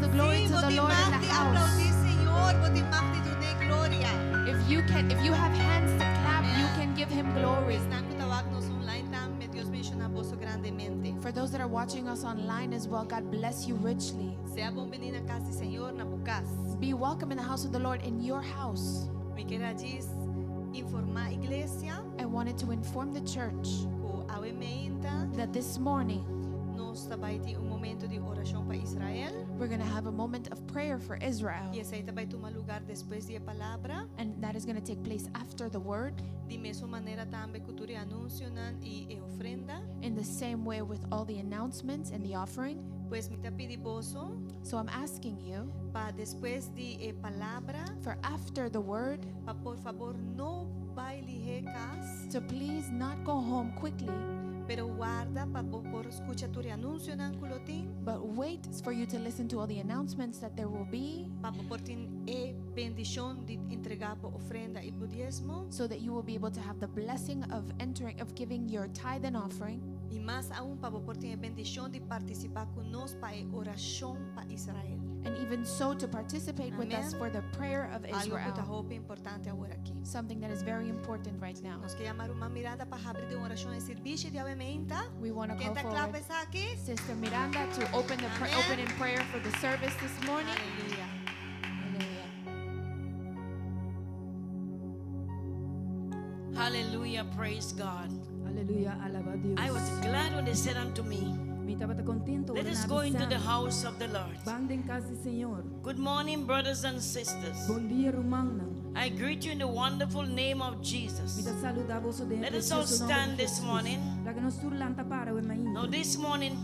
the glory to the Lord in the house. Señor, voti magdi tunay gloria. If you have hands to clap, you can give him glory. Están kutawag nos online tam, may Dios mencionamos so grandemente. For those that are watching us online as well, God bless you richly. Sea bienvenida en casa, Señor, na bukas. Be welcome in the house of the Lord in your house. Mi quera gis informa iglesia I wanted to inform the church ko awe meinta that this morning nos tabayti un momento di orasyon pa Israel. we're going to have a moment of prayer for Israel. Y esa tabay tumalugar después di palabra. And that is going to take place after the word, Di mesmo manera tambe kuturi anuncionan y ofrenda. in the same way with all the announcements and the offering. Pues mi tapidiboso So I'm asking you, pa después di palabra for after the word, pa por favor no bailihekas to please not go home quickly, pero guarda pa por escucha turi anuncio ng kulotin but wait for you to listen to all the announcements that there will be, pa portin bendición di entregar po ofrenda y diezmo so that you will be able to have the blessing of giving your tithe and offering, y más aún pa portin bendición di participar con nos pa oración pa Israel. and even so to participate with us Amen. for the prayer of Algo que Israel. tahope importante ahora aquí. Something that is very important right now. Nos que llamar uma mirada pa abrir de oración e servicio de avementa. We want to Quem go tá forward, clave aquí? Sister Miranda, to open Amen. in prayer for the service this morning. Aleluya. Hallelujah. Hallelujah, praise God. Aleluya, alaba a Dios. I was glad when they said unto me, Mi estaba contento. let cuando us me go into the avisaron. house of the Lord. Banda en casa, Señor. Good morning, brothers and sisters. Bon dia, Romana. I greet you in the wonderful name of Mi Jesus. ta saludavo so de Let us all precioso nome stand de this Jesús. morning. La que nos turlanta para o Now, mainta. this morning,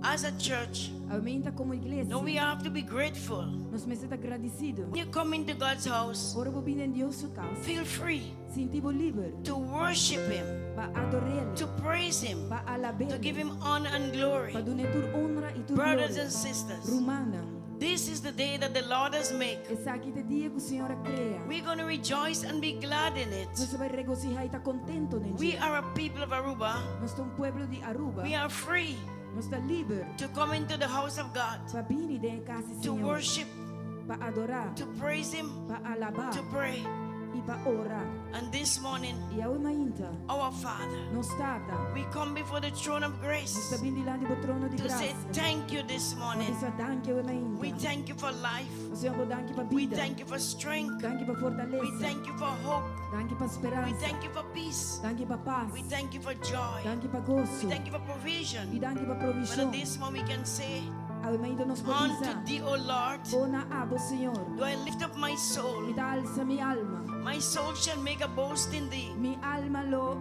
as a church, Aumenta como iglesia. now we have to be grateful. Nos me siento agradecido. When you come into God's house, Ora vou vir em Deus su casa. feel free Sintivo livre. to worship Him, Pa adorarle. to praise Him, Pa to alabarle. give Him honor and glory. Pa donar tur honra e tur Brothers glória. and sisters, Romana. this is the day that the Lord has made. Essa aqui é dia que o Senhor cria. We're going to rejoice and be glad in it. Você vai regocijar e estar contento nele. We are a people of Aruba. Nós somos um pueblo de Aruba. We are free Nós estamos livres to come into the house of God, para vir dentro da casa do to Senhor. worship, Para adorar. to praise Him, Para alabar. to pray. E para orar. And this morning, E a mainta. our Father, Nós estamos. we come before the throne of Nós grace estamos vindo lá do trono de to graça. say thank you this morning. Nós danke o mainta. We thank you for life. O Senhor vou danke para We vida. thank you for strength. Danke para We fortaleza. thank you for hope. Danke para We esperança. thank you for peace. Danke para paz. We thank you for joy. Danke para gozo. We thank you for E provision. danke para But provisão. at this moment we can say, A mainta nos pode unto dizer. thee, O Lord, Bona abo, Senhor. do I lift up my soul. E da alça minha alma. My soul shall make a boast in thee. Mi alma lo...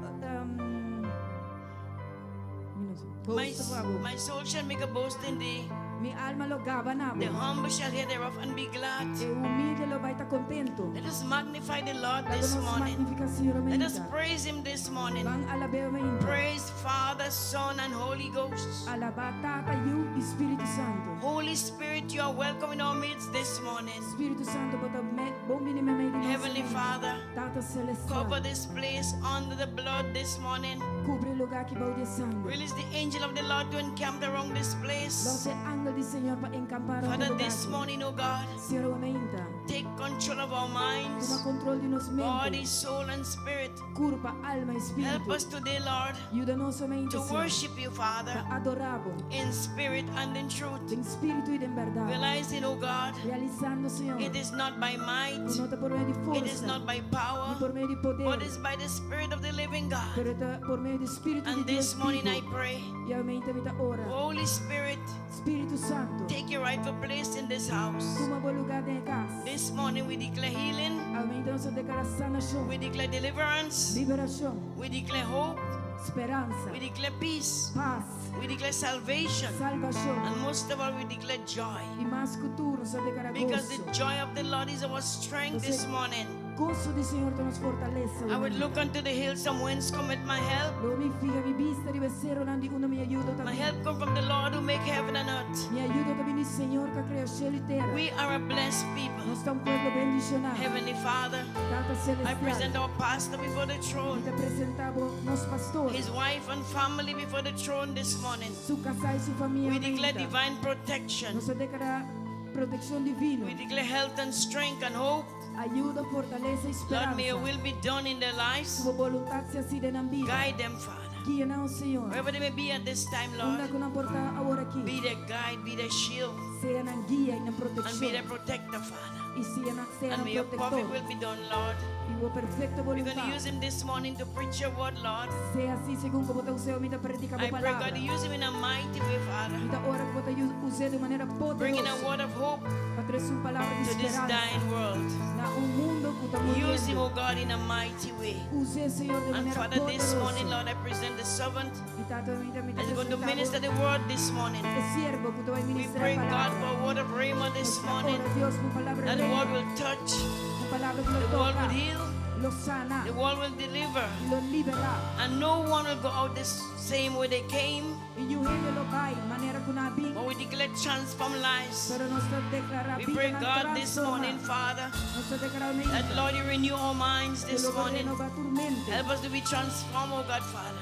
My soul shall make a boast in thee. Mi alma lo gabanabo. The humble shall hear thereof and be glad. E humilde lo vai estar contento. Let us magnify the Lord Lago this nos morning. magnifica, Senhor, Let us mainta. praise Him this morning. Vang alabe mainta. Praise Father, Son, and Holy Ghost. Alaba Tata, you, Espírito Santo. Holy Spirit, you are welcome in our midst this morning. Espírito Santo, bota bom mini me meio de Heavenly Father, Tata celestial. cover this place under the blood this morning. Cubre o lugar que baude sangue. Release the angel of the Lord to encamp around this place. Loce ángel do Senhor para encampar ao Father, lugar. this morning, oh God, Senhor, mainta. take control of our Toma minds, controle de nos body, mentes. soul, and spirit. Curpa, alma e Help espírito. us today, Lord, Ajuda nosso mente, to Senhor. worship you, Father, Para adorá-lo. in spirit and in truth. Em espírito e em verdade. Realizing, oh God, Realizando, Senhor. it is not by might, Não está por meio de it is força. not by Nem power, por meio de poder. but is by the Spirit of the living God. Pero está por meio do Espírito de And Deus this morning I vivo. pray, E aumenta a vida ora. Holy Spirit, Espírito Santo. take your rightful place in this house. Toma bom lugar dentro da casa. This morning we declare healing, Aumenta nossa declaração. we declare deliverance, Liberação. we declare hope, Esperança. we declare peace, Paz. we declare salvation, Salvação. and most of all we declare joy. E mais futuro, só declara Because the gozo. joy of the Lord is our strength this morning. Gozo do Senhor nos fortalece. I would look unto the hills from whence cometh my help. Lo mi figa mi vista di essere onde uno mi aiuta My también. help come from the Lord who make heaven and earth. Mi aiuta también il Signore que criou céu e terra. We are a blessed people. Nós somos um povo bendicionado. Heavenly Father, Tata I present celestial. our pastor before the E throne, te apresentamos nosso pastor, his wife and family before the throne this morning. seu casal e sua família. We declare aumenta. divine protection. Nós declaramos proteção divina, We declare health and strength and hope. ajuda, fortaleza e Lord, may your esperança. will be done in their lives. Sua vontade se assida na vida. Guide them, Father. Guia-nos, Senhor. Wherever they may be at this time, Onde Lord, que não porta agora be aqui, their guide, be their shield, seja na guia e na and be proteção. their protector, Father. E seja na And may your perfect protector. will be done, Lord. E a perfeita We're going to vontade. use him this morning to preach your word, Lord. Seja assim, segundo que você o vida predica a I pray, palavra. God, you use him in a mighty way, Father. Muita hora que você usa de maneira Bringing a poderosa word of hope para trazer uma palavra de to this esperança. dying world. Na mundo que está Use him, morrendo. oh God, in a mighty way. Use, Senhor, de And maneira Father, this morning, poderosa. Lord, I present the servant E tanto a vida me as he's going to minister the word this morning. E servo que tu vai We ministrar pray, a God, palavra. for a word of RHEMA this morning. Ora, Deus, uma palavra That the word rema, will touch, uma palavra que the lo word will toca, heal, lo sana, the word will deliver. e lo libera. And no one will go out the same way they came. E o reino lo vai, maneira que na vida. But we declare transform lives. Pero nós declarar We vida pray, na God, this morning, Father, Nós declaramos that, Lord, you renew our minds que this lo vai morning. renovar tua mente. Help us to be transformed, oh God, Father.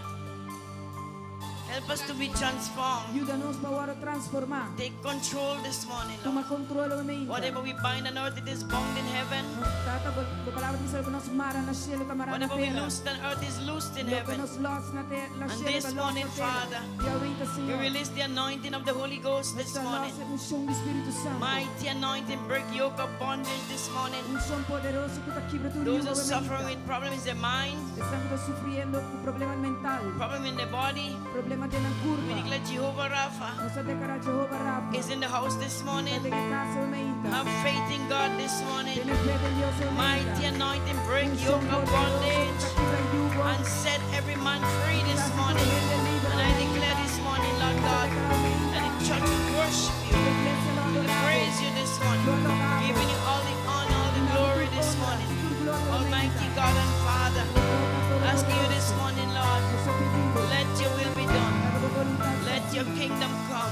Help us to be transformed. Ajuda-nos para agora transformar. Take control this morning, Toma Lord. controle da mente. Whatever we bind on earth, it is bound in heaven. Tata, a palavra diz que nós mara na cielo, camarada na Whatever we terra. loose on earth is loosed in Lo que heaven. nos lost na terra, na And cielo, this que lost morning, na terra. Father, E aumenta, We Senhor. release the anointing of the Holy Ghost this Esta morning. nossa unção do Espírito Santo. Mighty anointing, break yoke of bondage this morning. Unção poderoso que está quebra tudo. Those who are suffering with problems in their mind, Estamos sofrendo com problema mental, problem in their body, problema de na we curva. declare Jehovah Rapha Nós declaramos Jehová Rafa. is in the house this morning. De casa aumenta. Have faith in God this Tiene morning. fe en Dios Mighty aumenta. anointing, break Unção yoke of poderoso bondage que quebra yugo. and set every man free this morning. And I declare this morning, Lord God, that the church will worship you, will praise you this morning, giving you all the honor, all the glory this morning. Almighty God and Father, asking you this morning, Lord, let your will be done. Let your kingdom come.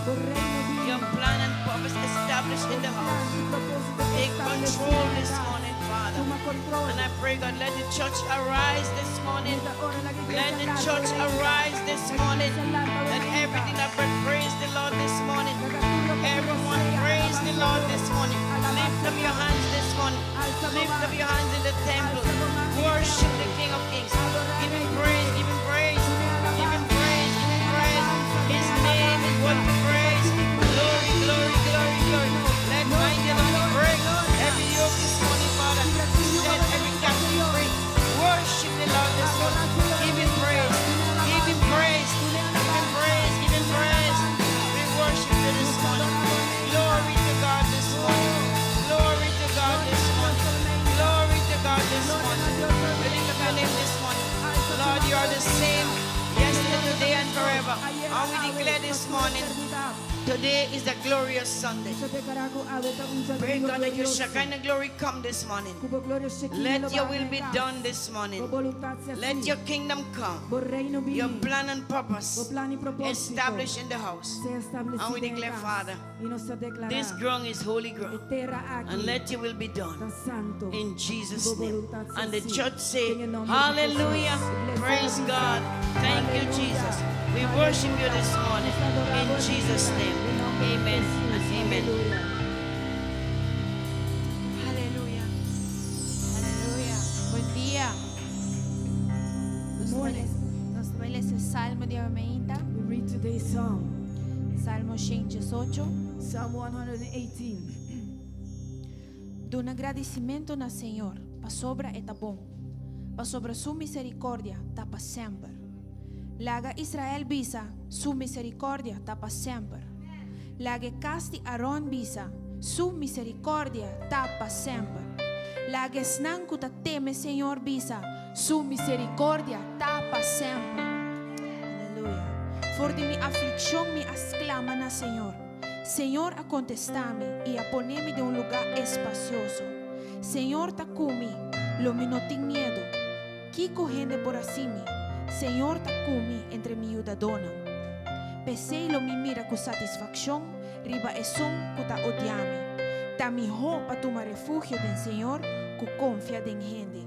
Your plan and purpose established in the house. Take control this morning, Father. And I pray, God, let the church arise this morning. Let the church arise this morning. Let everything that breath praise the Lord this morning. Everyone praise the Lord this morning. Lift up your hands this morning. Lift up your hands in the temple. Worship the King of Kings. Give him praise, give him praise. Give him praise, give him praise. His name is what to praise. Glory, glory, glory, glory. Let mighty anointing break every yoke this morning, Father. Set every captive free. Worship the Lord this morning. Give him praise. Give him praise. Give him praise. Give him praise. We worship you this morning. Glory to God this morning. Glory to God this morning. Glory to God this morning. We lift up your name this morning. Lord, you are the same yesterday, today, and forever. And we declare this morning, today is a glorious Sunday. Pray, God, that your Shekinah glory come this morning. Let your will be done this morning. Let your kingdom come. Your plan and purpose established in the house. And we declare, Father, this ground is holy ground. And let your will be done. In Jesus' name. And the church say, hallelujah. Praise God. Thank you, Jesus. We worship you this morning. In Jesus' name. Amen and amen. Aleluya. Aleluya. Buen día. Nos trae esse salmo de aumenta. We read today's psalm, Salmo 118. Psalm 118. Do um agradecimento na Senhor, para sobra é tá bom, para sobra sua misericórdia tá para sempre. Laga Israel bisa, sua misericórdia tá para sempre. Laga casti Aaron bisa, sua misericórdia tá para sempre. Laga snang kuta teme Senhor bisa, sua misericórdia tá para sempre. Aleluia. For de mi aflicción me exclama na Senhor. Senhor, a contestar-me e a poner-me de um lugar espacioso. Senhor, tá comigo, lo me não tem medo. Que correndo por acima, Senhor, tá comigo entre mi dona. Pensei lo me mira com satisfação riba esum kuta odiami. Ta mi ho pa tuma refugio del Señor, ku confia den gente.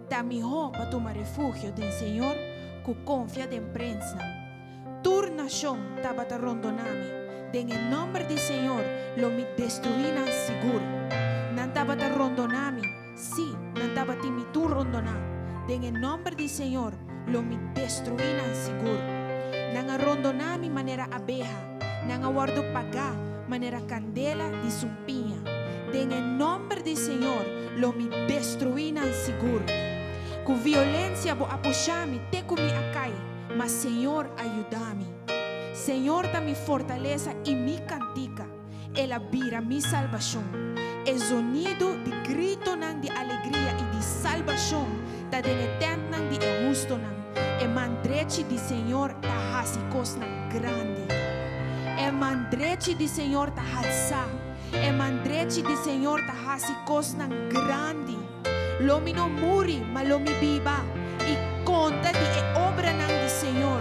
Ta mi ho pa tuma refugio del Señor, ku confia den prensa. Tur nación tabata rondonami. Den el nombre del Señor lo mi destruinan seguro. Nan tabata rondonami. Sí, nan tabati mi tu rondonam. Den el nombre del Señor lo mi destruinan seguro. Nan rondonami manera abeja. Nan guardo paga manera candela di sumpinha. Den el nombre del Señor lo mi destruinan seguro. Con violencia bo apoyami te comi acai. Mas Señor ayudami. Señor da mi fortaleza y mi cantica. Él abira mi salvación. El sonido de grito nan de alegría y de salvación. Ta den etent nan de justo nan. El mandrechi de Señor ta hasikos nan grande. El mandrechi de Señor ta halsa. El mandrechi de Señor ta hasikos nan grande. Lo mi no muri, ma lo mi viva. Y conta de obra nan de Señor.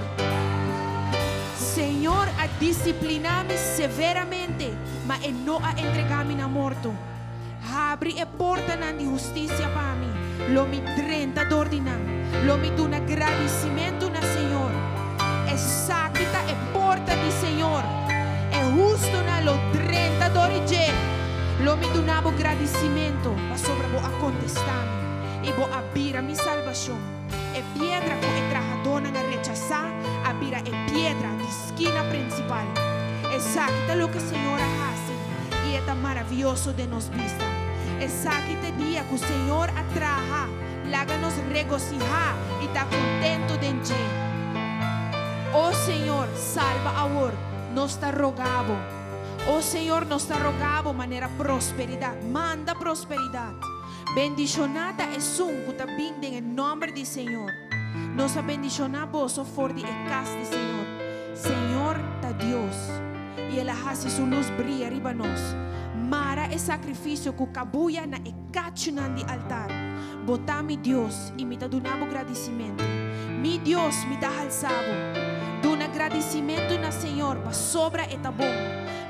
Señor, a disciplinarme severamente, ma no a entregarme na morto. Abri e porta nan di justicia para mí. Lo mi 30 d'ordinan. Lo mi dun agradecimiento na Señor. E sakita e porta di Señor. E justo na lo 30 d'orige. Lo mi dunabo agradecimiento. Pa sobra bo a contestarme. E bo abira mi salvación. E piedra ko e trajadona nga rechazar. Abira e piedra de esquina principal. Exacta lo que Señor hace. Y está maravilloso de nos vista. Exacta día que el Señor atraja. Láganos regocijar y está contento de ti. Oh Señor, salva ahora. Nos está rogado. Oh Señor, nos está rogado manera prosperidad. Manda prosperidad. Bendicionada es un que también en el nombre del Señor. Nos ha bendicionado vos for de casa del Señor. Señor ta Dios. Y Él hace su luz brilla arriba nos. Mara es sacrificio que cabuya na e cachunan de altar. Bota mi Dios y me da donabo agradecimiento. Mi Dios me da alzado. Dun agradecimiento na Señor pa sobra eta bom.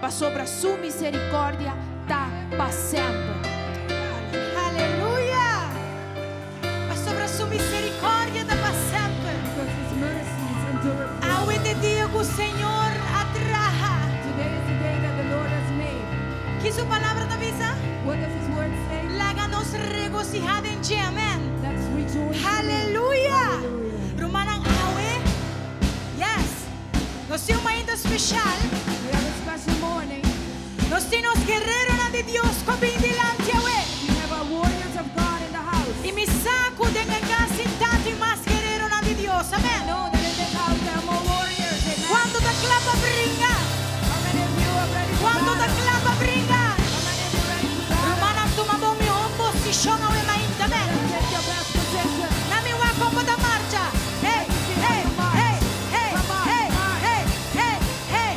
Pa sobra su misericordia ta pa sempre. Aleluya. Pa sobra su misericordia ta pa sempre. Because His mercies endure forever. Awe de dia que o Senhor atraja. Today is the day that the Lord has made. Que su palabra te avisa. What does His word say? Láganos regocijar en ti. Amén. Let's rejoice. Aleluya. Hallelujah. Romanang awe. Yes. Nós temos uma ainda especial. We have a special morning. Nós temos guerreiros de Deus que vêm delante awe. We have our warriors of God in the house. E me saco de casa tanto e mais guerreiros de Deus. Amém. Know that in this house there are more warriors. Amen. Quando da clapa brinca. How many of you are ready to Quando da battle? clapa brinca. How many of you are ready to battle? Romanang tumabong mi position awe mainda. Amém. Let's take your best position. Nami wa kombo da marcha. Hey, hey, hey, hey, hey, hey, hey, hey.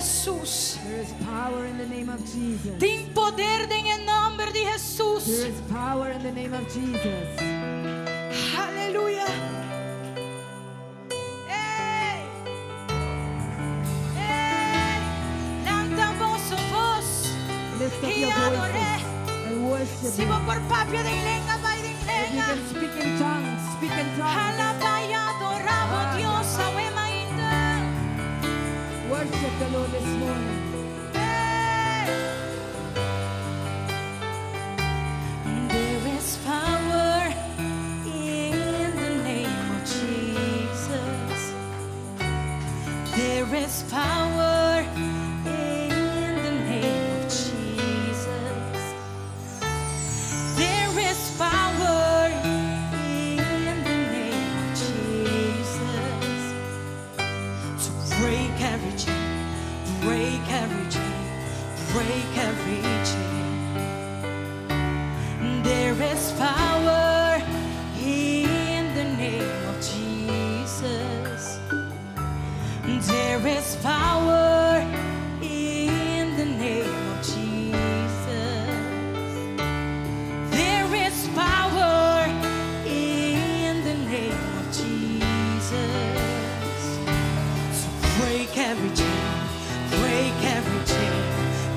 Jesus. There is power in the name of Jesus. Tem poder em nome de Jesus. There is power in the name of Jesus. Aleluia. Ei. Ei. Levanta a voz. Lift up E your adore. voices and worship Se Him. vou por papia de lenga, vai de If you lenga. can speak in tongues, speak in tongues. Alabaya, adoramos Dios, awema ainda. Worship the Lord this morning. There is power in the name of Jesus. There is power in the name of Jesus. There is power in the name of Jesus to break every chain, break every chain, break every chain. There is power in the name of Jesus. There is power in the name of Jesus. There is power in the name of Jesus. So break every chain, break every chain,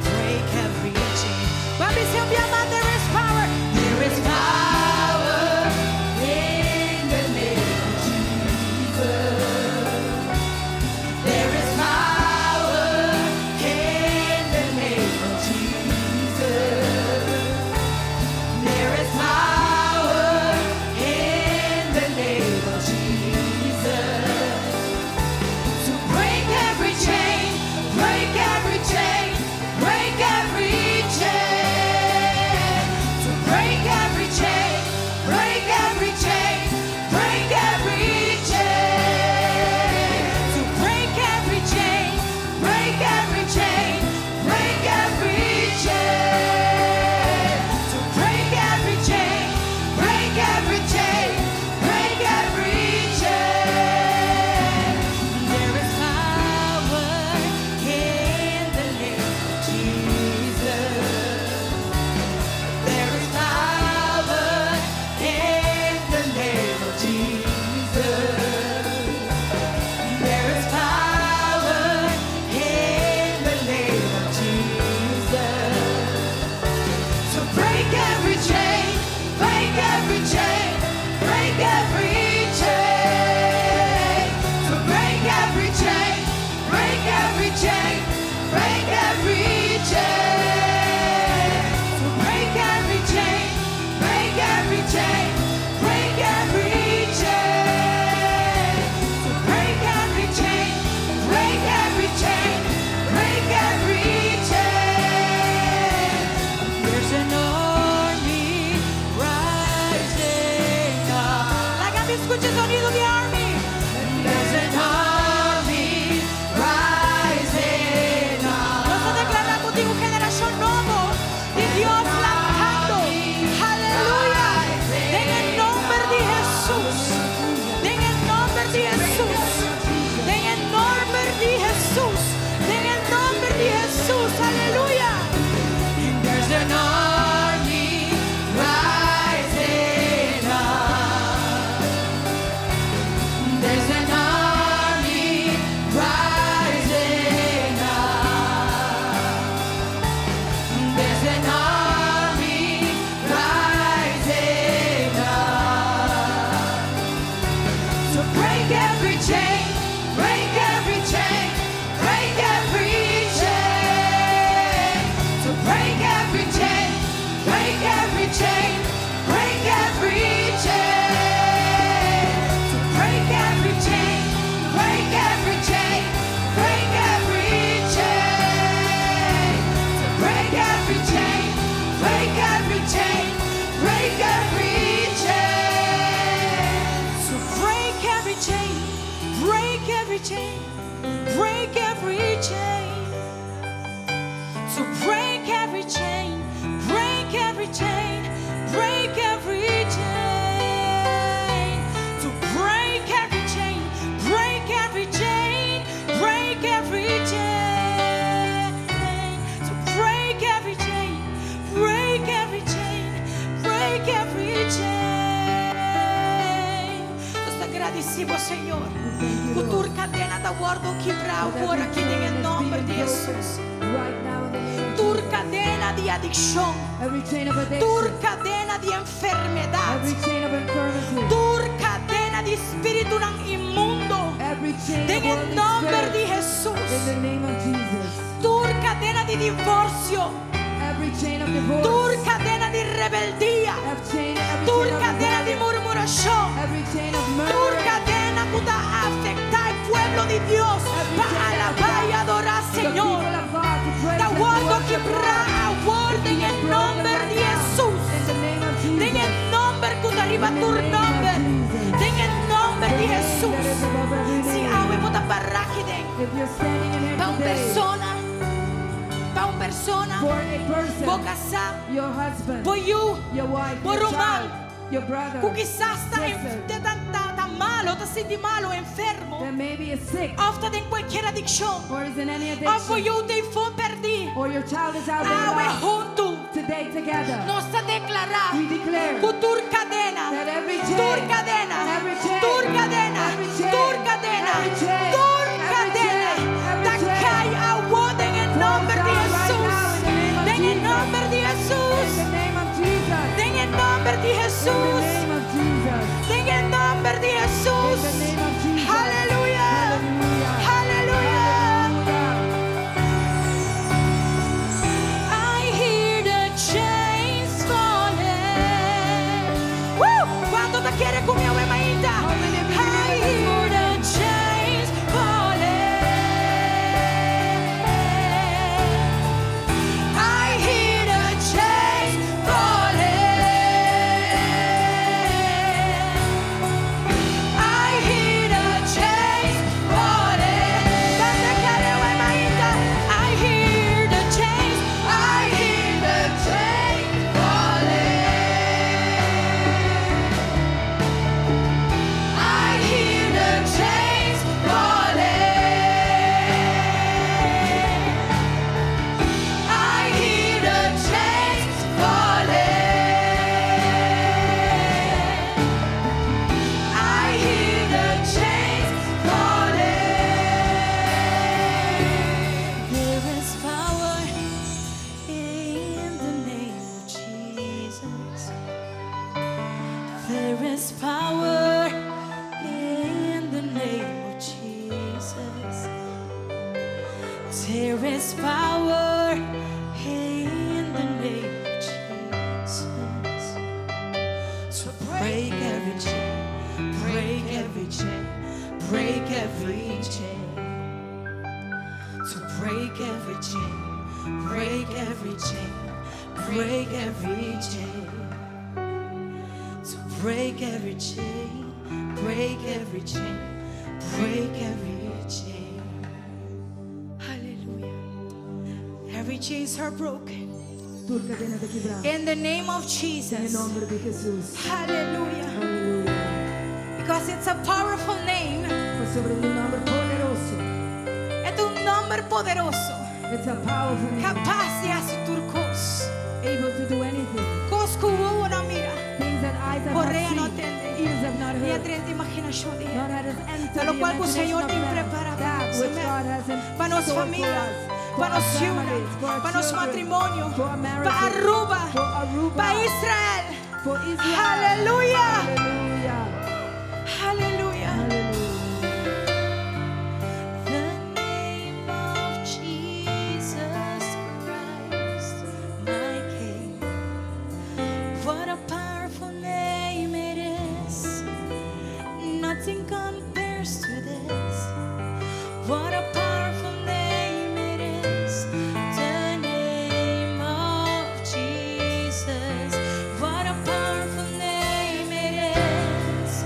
break every chain. Bobby Sylvia, there is power. There is power in the name of Jesus. There is power in the name of Jesus. There is power in the name of Jesus. To break every chain, break every chain, break every chain. To break every chain, break every chain, break every chain. To break every chain, break every chain, break every chain. To break every chain, break every chain, break every chain. There is power in the name of Jesus. There is power in the name of Jesus. There is power in the name of Jesus. So break every chain, break every chain, break every chain. So break every chain, break every chain, break every chain. So break every chain, break every chain, break every chain. So break every chain, break every chain, break every chain. There's an army rising up. Like I'm escuchando el sonido de army. There's an army rising up. Vamos a declarar contigo generación nuevo de Dios levantando. Aleluya. En el nombre de Jesús. En el nombre de Jesús. En el nombre de Jesús. En el nombre de Jesús. Aleluya. There's an army rising up. There's an army rising up. There's an army rising up. So break every chain, break every chain, break every chain. So break every chain, break every chain, break every chain. So break every chain, break every chain, break every chain. So break every chain, break every chain, break every chain. So break every chain, break every chain, break every chain. So break every chain, break every chain, break every chain. So break every chain, break every chain, break every chain. guardo quebrar agora aqui em nome de Jesus. Right now in the name of Tur Jesus. cadena de adicção, Every chain of tur addiction. cadena de Every enfermidade, chain of infirmity. tur cadena de espírito não imundo. Every chain of Em worldly nome de spirit. In Jesus. the name of Jesus. Tur cadena de divórcio, Every chain of divorce. tur cadena de rebeldia, Every tur chain of cadena de rebellion. murmuração, Every chain of tur murder. cadena que está a afectar o pueblo de Deus para alabar e adorar The people Senhor. of God to praise Da and guardo worship quebrar God. a ordem em nome de Jesus. In the name of Jesus. Tem em nome que está arriba tu nome. Tem em nome de Jesus. Se alguém pode parar aqui dentro. If you're standing in here Para uma today, persona, for a person, vou casar, your husband, por you, your wife, por your irmão, child, your brother, que quizás sister, está mal, ou está sentindo mal, ou enfermo, that maybe is sick, ou está em qualquer adicção, or is in any ou por addiction, you tem fome perdido. or your child is out Ah, there é lost. junto. Today together, Nós está declarar we declare que tur cadena, that every chain, tur cadena, every chain, tur cadena, every chain, tur cadena, every chain, tur every cadena, chain, every da chain, cai a ordem em nome de down right Jesus. now in the name of Tem em Jesus. nome de in Jesus. the name of Jesus, Tem em nome de in the Jesus. name of Jesus, Tem em nome de Jesus. in the name of Jesus. Aleluia. Hallelujah. Aleluia. Hallelujah. I hear the chains falling. Quanto tá querendo comer uma ainda? I hear the chains falling. I hear the chains falling. I hear the chains falling. Quanto querendo uma ainda? I hear the chains. I hear the chains falling. I hear the chains falling. I hear the chains falling. I hear the chains falling. There is power in the name of Jesus. There is power in the name of Jesus. There is power in the name of Jesus. So break every chain, break every chain, break every chain. So break every chain, break every chain, break every chain. So break every chain, break every chain, break every chain. Hallelujah. Every chains are broken. Tu cadena de quebrar. In the name of En Jesus. nombre de Jesús. Hallelujah. Aleluya. Because it's a powerful name. Por sobre un nombre poderoso. Es un nombre poderoso. It's a powerful name. Capaz de hacer turcos. Able to do anything. Cosco una mira. Things that eyes have Correa no not seen. atende. Ears have not Ni heard. atrás de imaginación de Not had us entered Para lo the cual el imagination Señor of te man. prepara That which God has in para nuestra store for familia, us, for para our nuestra ciudad, families, for our para nuestro children, matrimonio, for our marriages, para Aruba, for Aruba, para Israel. for Israel. Aleluya. Hallelujah. Aleluya. Hallelujah. The name of Jesus Christ, my King. What a powerful name it is. Nothing compares to this. What a powerful name it is. The name of Jesus. What a powerful name it is.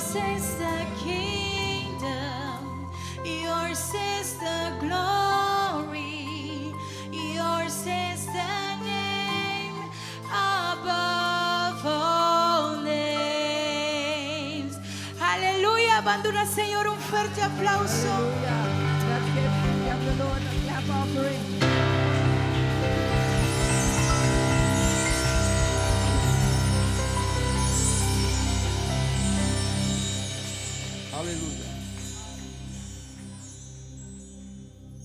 Yours is the kingdom, yours is the glory, yours is the name above all names. Aleluya, bandura Señor, un fuerte aplauso. Hallelujah. Let's give the Lord a clap offering. Aleluya.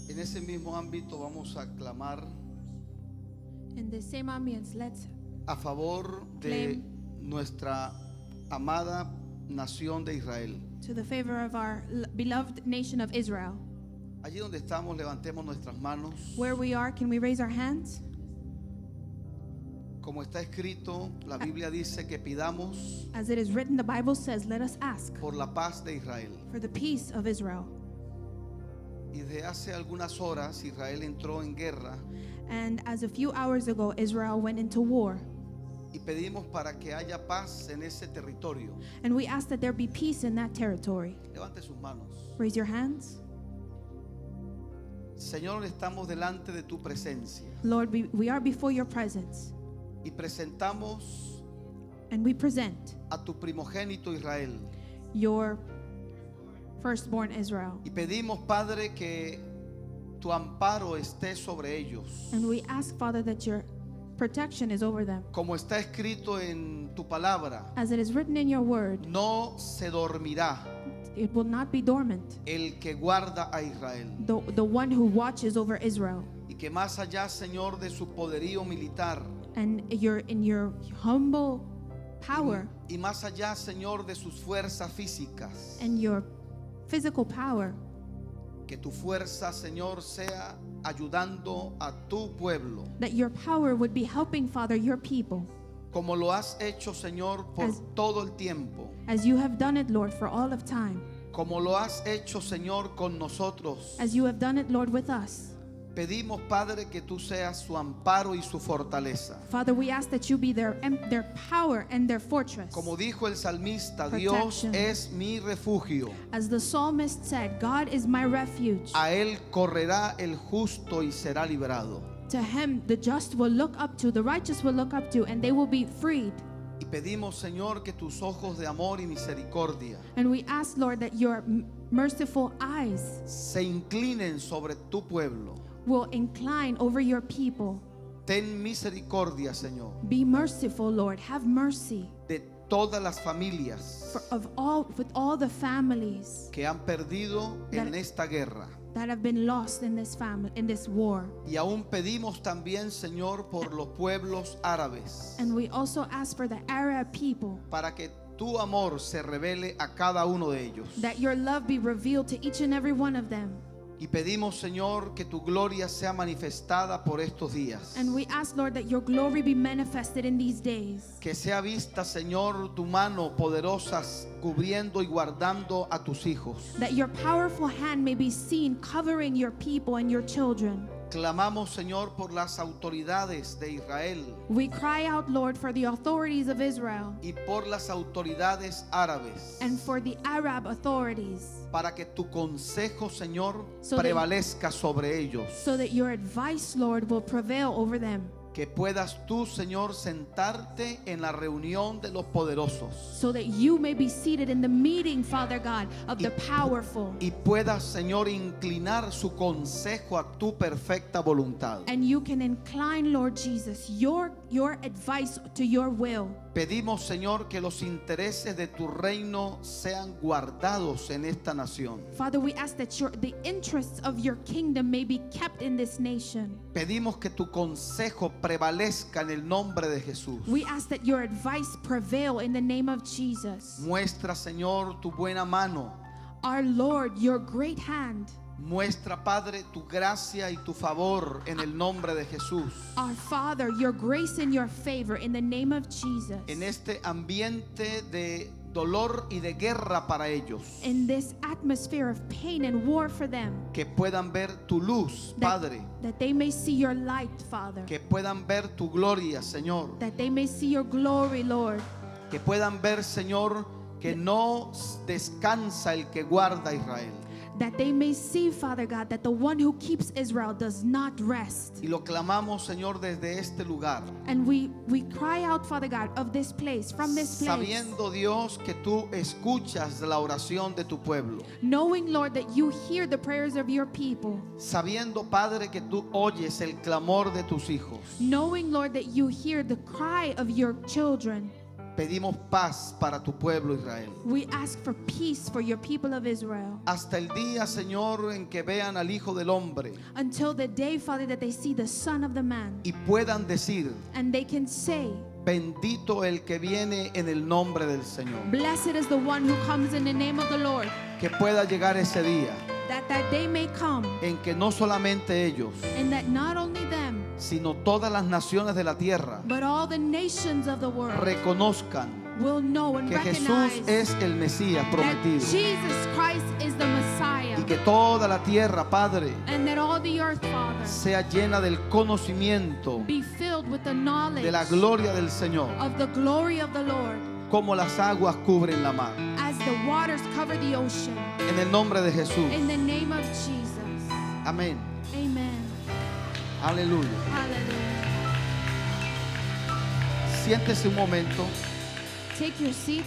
En ese mismo ámbito vamos a clamar In the same ambience, let's a favor de nuestra amada nación de Israel. to the favor of our beloved nation of Israel. Allí donde estamos, levantemos nuestras manos. Where we are, can we raise our hands? Como está escrito, la Biblia dice que pidamos As it is written, the Bible says, let us ask por la paz de Israel. for the peace of Israel. Y desde hace algunas horas Israel entró en guerra And as a few hours ago, Israel went into war. y pedimos para que haya paz en ese territorio. And we ask that there be peace in that territory. Levante sus manos. Raise your hands. Señor, estamos delante de tu presencia Lord, we are before your presence. y presentamos And we present a tu primogénito Israel. your firstborn Israel. Y pedimos, Padre, que tu amparo esté sobre ellos. And we ask, Father, that your protection is over them. Como está escrito en tu palabra, As it is written in your word, no se dormirá it will not be dormant. el que guarda a Israel. The one who watches over Israel. Y que más allá, Señor, de su poderío militar And you're in your humble power y más allá, Señor, de sus fuerzas físicas, and your physical power, que tu fuerza, Señor, sea ayudando a tu pueblo, that your power would be helping, Father, your people, como lo has hecho, Señor, por As- todo el tiempo, as you have done it, Lord, for all of time, como lo has hecho, Señor, con nosotros. as you have done it, Lord, with us. Pedimos, Padre, que tú seas su amparo y su fortaleza. Father, we ask that you be their power and their fortress. Como dijo el salmista, Dios Protection. es mi refugio. As the psalmist said, God is my refuge. A él correrá el justo y será librado. To him the just will look up to, the righteous will look up to, and they will be freed. Y pedimos, Señor, que tus ojos de amor y misericordia And we ask, Lord, that your merciful eyes se inclinen sobre tu pueblo. will incline over your people. Ten misericordia, Señor, Be merciful, Lord. Have mercy de todas las familias with all the families que han perdido en That- esta guerra. that have been lost in this war. Y aún pedimos también, Señor, por los pueblos árabes, And we also ask for the Arab people, para que tu amor se revele a cada uno de ellos. that your love be revealed to each and every one of them. Y pedimos, Señor, que tu gloria sea manifestada por estos días. And we ask, Lord, that your glory be manifested in these days. Que sea vista, Señor, tu mano poderosa cubriendo y guardando a tus hijos. That your powerful hand may be seen covering your people and your children. Clamamos, Señor, por las autoridades de Israel We cry out, Lord, for the authorities of Israel y por las autoridades árabes, and for the Arab authorities, para que tu consejo, Señor, So that- prevalezca sobre ellos. so that your advice, Lord, will prevail over them. Que puedas tú, Señor, sentarte en la reunión de los poderosos So that you may be seated in the meeting, Father God, of the powerful. y puedas, Señor, inclinar su consejo a tu perfecta voluntad. And you can incline, Lord Jesus, your advice to your will. Pedimos, Señor, que los intereses de tu reino sean guardados en esta nación. Father, we ask that the interests of your kingdom may be kept in this nation. Pedimos que tu consejo prevalezca en el nombre de Jesús. We ask that your advice prevail in the name of Jesus. Muestra, Señor, tu buena mano. Our Lord, your great hand. Muestra, Padre, tu gracia y tu favor en el nombre de Jesús. Our Father, your grace and your favor in the name of Jesus. En este ambiente de dolor y de guerra para ellos. In this atmosphere of pain and war for them. Que puedan ver tu luz, Padre. That they may see your light, Father. Que puedan ver tu gloria, Señor. That they may see your glory, Lord. Que puedan ver, Señor, que no descansa el que guarda a Israel. that they may see, Father God, that the one who keeps Israel does not rest. Y lo clamamos, Señor, desde este lugar, And we cry out, Father God, of this place, from this place, sabiendo, Dios, que tú escuchas la oración de tu pueblo, knowing, Lord, that you hear the prayers of your people, sabiendo, Padre, que tú oyes el clamor de tus hijos. knowing, Lord, that you hear the cry of your children. Pedimos paz para tu pueblo Israel. We ask for peace for your people of Israel. Hasta el día, Señor, en que vean al Hijo del Hombre Until the day, Father, that they see the Son of the Man, y puedan decir: and they can say, bendito el que viene en el nombre del Señor. blessed is the one who comes in the name of the Lord. Que pueda llegar ese día That day may come, en que no solamente ellos, and that not only them, sino todas las naciones de la tierra but all the nations of the world reconozcan will know and que Jesús recognize es el Mesías that prometido, Jesus Christ is the Messiah, y que toda la tierra, Padre, and that all the earth, Father, sea llena del conocimiento be filled with the knowledge de la gloria del Señor, of the glory of the Lord, como las aguas cubren la mar. as the waters cover the ocean. En el nombre de Jesús. In the name of Jesus. Amén. Amen. Aleluya. Hallelujah. Siéntese un momento, Take your seats,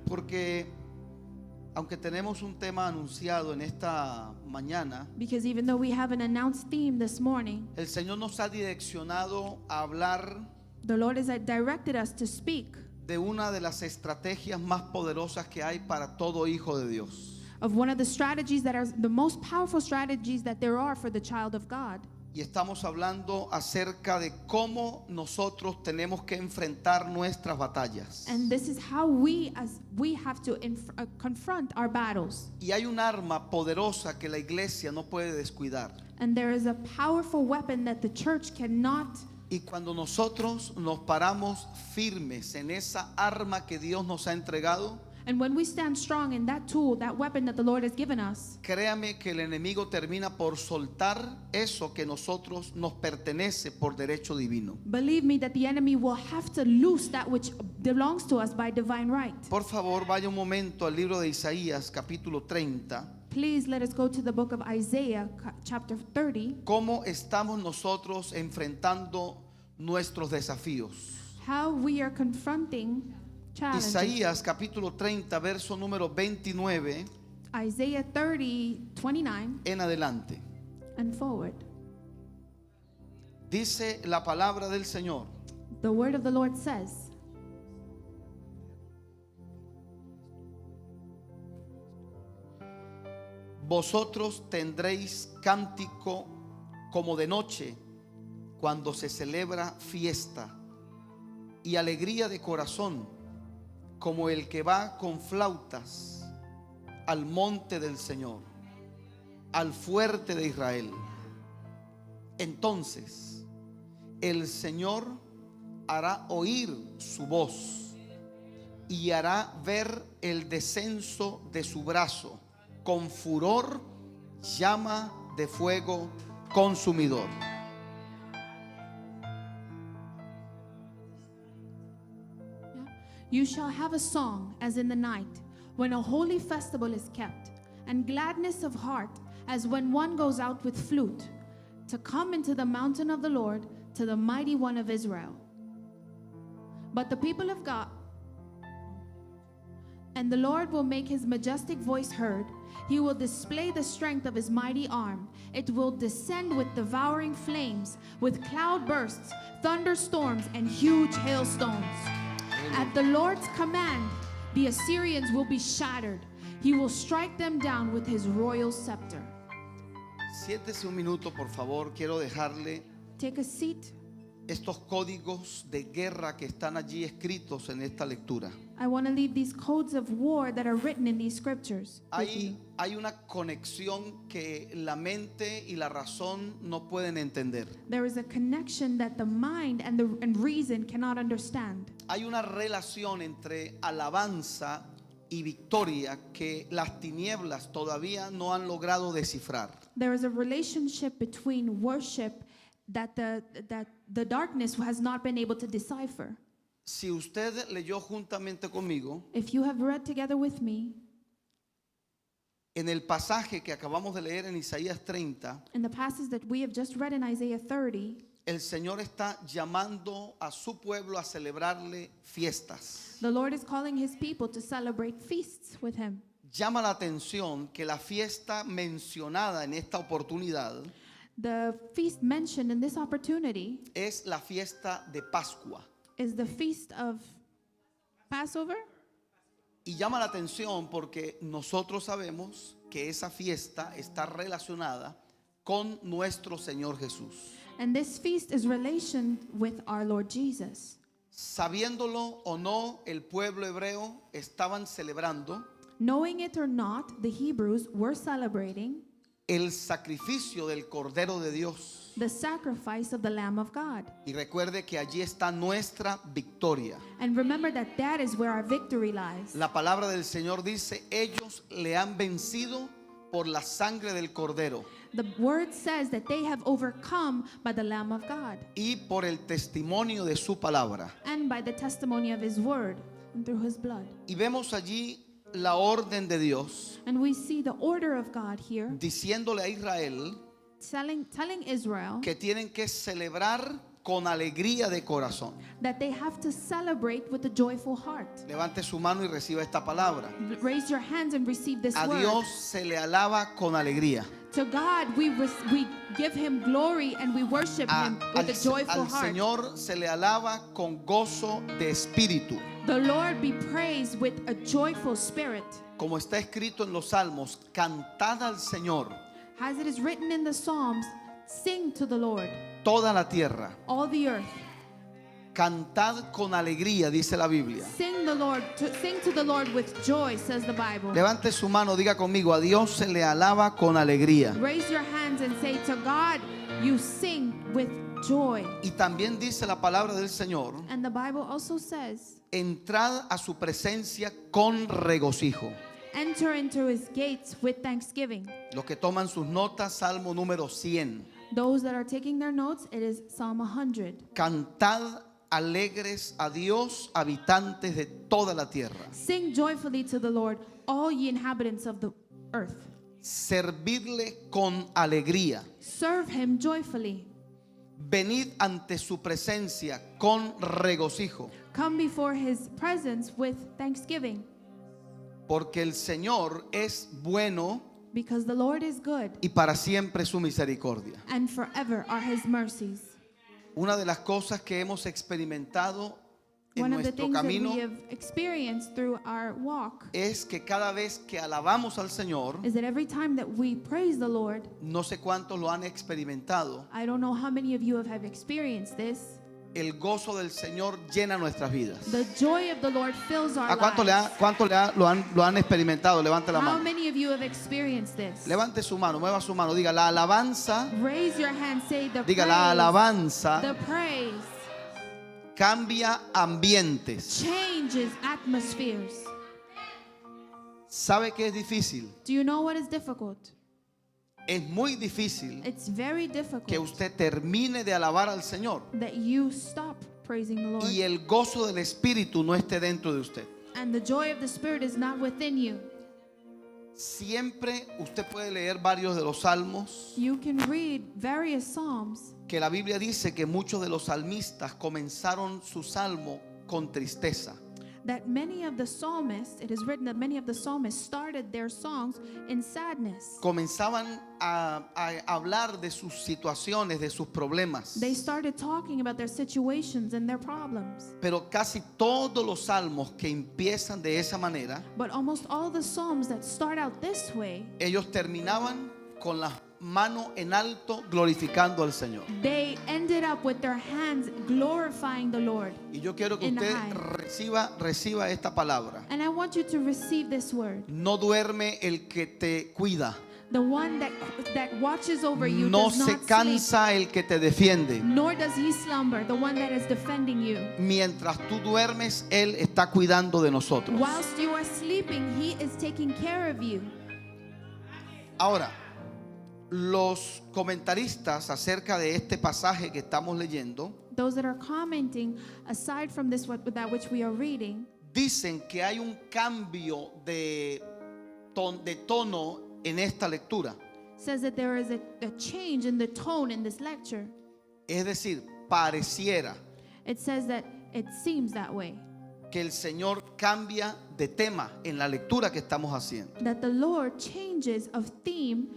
porque aunque tenemos un tema anunciado en esta mañana, because even though we have an announced theme this morning, el Señor nos ha direccionado a hablar the Lord has directed us to speak de una de las estrategias más poderosas que hay para todo hijo de Dios. of one of the strategies that are the most powerful strategies that there are for the child of God. Y estamos hablando acerca de cómo nosotros tenemos que enfrentar nuestras batallas. And this is how we have to confront our battles. Y hay un arma poderosa que la iglesia no puede descuidar. And there is a powerful weapon that the church cannot. Y cuando nosotros nos paramos firmes en esa arma que Dios nos ha entregado, And when we stand strong in that tool, that weapon that the Lord has given us, créame que el enemigo termina por soltar eso que nosotros nos pertenece por derecho divino. believe me that the enemy will have to loose that which belongs to us by divine right. Por favor, vaya un momento al libro de Isaías, capítulo 30. Please let us go to the book of Isaiah, chapter 30. ¿Cómo estamos nosotros enfrentando nuestros desafíos? How we are confronting challenges. Isaías, capítulo 30, verso número 29 Isaiah 30, 29 en adelante. and forward. Dice la palabra del Señor: The word of the Lord says, vosotros tendréis cántico como de noche cuando se celebra fiesta, y alegría de corazón como el que va con flautas al monte del Señor, al fuerte de Israel. Entonces el Señor hará oír su voz y hará ver el descenso de su brazo, con furor, llama de fuego consumidor. you shall have a song as in the night, when a holy festival is kept, and gladness of heart as when one goes out with flute, to come into the mountain of the Lord, to the mighty one of Israel. But the people of God, and the Lord will make his majestic voice heard. He will display the strength of his mighty arm. It will descend with devouring flames, with cloud bursts, thunderstorms, and huge hailstones. At the Lord's command, the Assyrians will be shattered. He will strike them down with his royal scepter. Siéntese un minuto, por favor. Quiero dejarle Take a seat. estos códigos de guerra que están allí escritos en esta lectura. I want to leave these codes of war that are written in these scriptures with you. Hay una conexión que la mente y la razón no pueden entender. There is a connection that the mind and reason cannot understand. Hay una relación entre alabanza y victoria que las tinieblas todavía no han logrado descifrar. There is a relationship between worship that the darkness has not been able to decipher. Si usted leyó juntamente conmigo If you have read together with me en el pasaje que acabamos de leer en Isaías 30, in the passage that we have just read in Isaiah 30, el Señor está llamando a su pueblo a celebrarle fiestas. the Lord is calling his people to celebrate feasts with him. Llama la atención que la fiesta mencionada en esta oportunidad The feast mentioned in this opportunity es la fiesta de Pascua. is the feast of Passover. Y llama la atención porque nosotros sabemos que esa fiesta está relacionada con nuestro Señor Jesús. And this feast is relationed with our Lord Jesus. Sabiéndolo o no, el pueblo hebreo estaban celebrando Knowing it or not, the Hebrews were celebrating el sacrificio del Cordero de Dios. the sacrifice of the Lamb of God. Y recuerde que allí está nuestra victoria. And remember that that is where our victory lies. La palabra del Señor dice, ellos le han vencido por la sangre del Cordero The word says that they have overcome by the Lamb of God y por el testimonio de su palabra. and by the testimony of his word and through his blood. Y vemos allí la orden de Dios And we see the order of God here diciéndole a Israel telling Israel que tienen que celebrar con alegría de corazón. that they have to celebrate with a joyful heart. Levante su mano y reciba esta palabra. Raise your hands and receive this A word. Dios se le alaba con alegría. To God we give him glory and we worship him with a joyful Al heart. Señor se le alaba con gozo de espíritu. The Lord be praised with a joyful spirit. Como está escrito en los Salmos, cantad al Señor As it is written in the Psalms, sing to the Lord, toda la tierra. all the earth. Cantad con alegría, dice la Biblia. Sing to the Lord with joy, says the Bible. Levante su mano, diga conmigo, a Dios se le alaba con alegría. Raise your hands and say, to God you sing with joy. Y también dice la palabra del Señor, And the Bible also says, entrad a su presencia con regocijo. enter into his gates with thanksgiving. Los que toman sus notas, Salmo número 100. Those that are taking their notes, it is Psalm 100. Cantad alegres a Dios, habitantes de toda la tierra. Sing joyfully to the Lord, all ye inhabitants of the earth. Servidle con alegría. Serve him joyfully. Venid ante su presencia con regocijo, Come before his presence with thanksgiving. porque el Señor es bueno Because the Lord is good, y para siempre su misericordia. and forever are his mercies. Una de las cosas que hemos experimentado en One of the nuestro things that camino we have experienced through our walk es que cada vez que alabamos al Señor, is that every time that we praise the Lord, no sé cuántos lo han experimentado, I don't know how many of you have experienced this, el gozo del Señor llena nuestras vidas. the joy of the Lord fills our ¿A cuánto lo han experimentado? Levante la How mano. many of you have experienced this? Levante su mano, mueva su mano. Diga, la alabanza, Raise your hand, say the diga, la alabanza the praise cambia ambientes. changes atmospheres. ¿Sabe qué es difícil? Do you know what is difficult? Es muy difícil It's very difficult que usted termine de alabar al Señor that you stop praising the Lord y el gozo del Espíritu no esté dentro de usted. and the joy of the Spirit is not within you. Siempre usted puede leer varios de los salmos You can read various psalms que la Biblia dice que muchos de los salmistas comenzaron su salmo con tristeza. that many of the psalmists, it is written that many of the psalmists started their songs in sadness. Comenzaban a hablar de sus situaciones, de sus problemas. They started talking about their situations and their problems. Pero casi todos los salmos que empiezan de esa manera, But almost all the psalms that start out this way, ellos terminaban con la mano en alto glorificando al Señor. they ended up with their hands glorifying the Lord. Y yo quiero que In the usted high. reciba esta palabra. And I want you to receive this word. No duerme el que te cuida. The one that watches over you No does se not sleep, cansa el que te defiende. nor does he slumber, the one that is defending you. Mientras tú duermes, Él está cuidando de nosotros. Whilst you are sleeping, he is taking care of you. Ahora, Los comentaristas acerca de este pasaje que estamos leyendo those that are commenting, aside from this, that which we are reading, dicen que hay un cambio de tono en esta lectura. says that there is a change in the tone in this lecture. Es decir, pareciera It says that it seems that way, que el Señor cambia de tema en la lectura que estamos haciendo. that the Lord changes of theme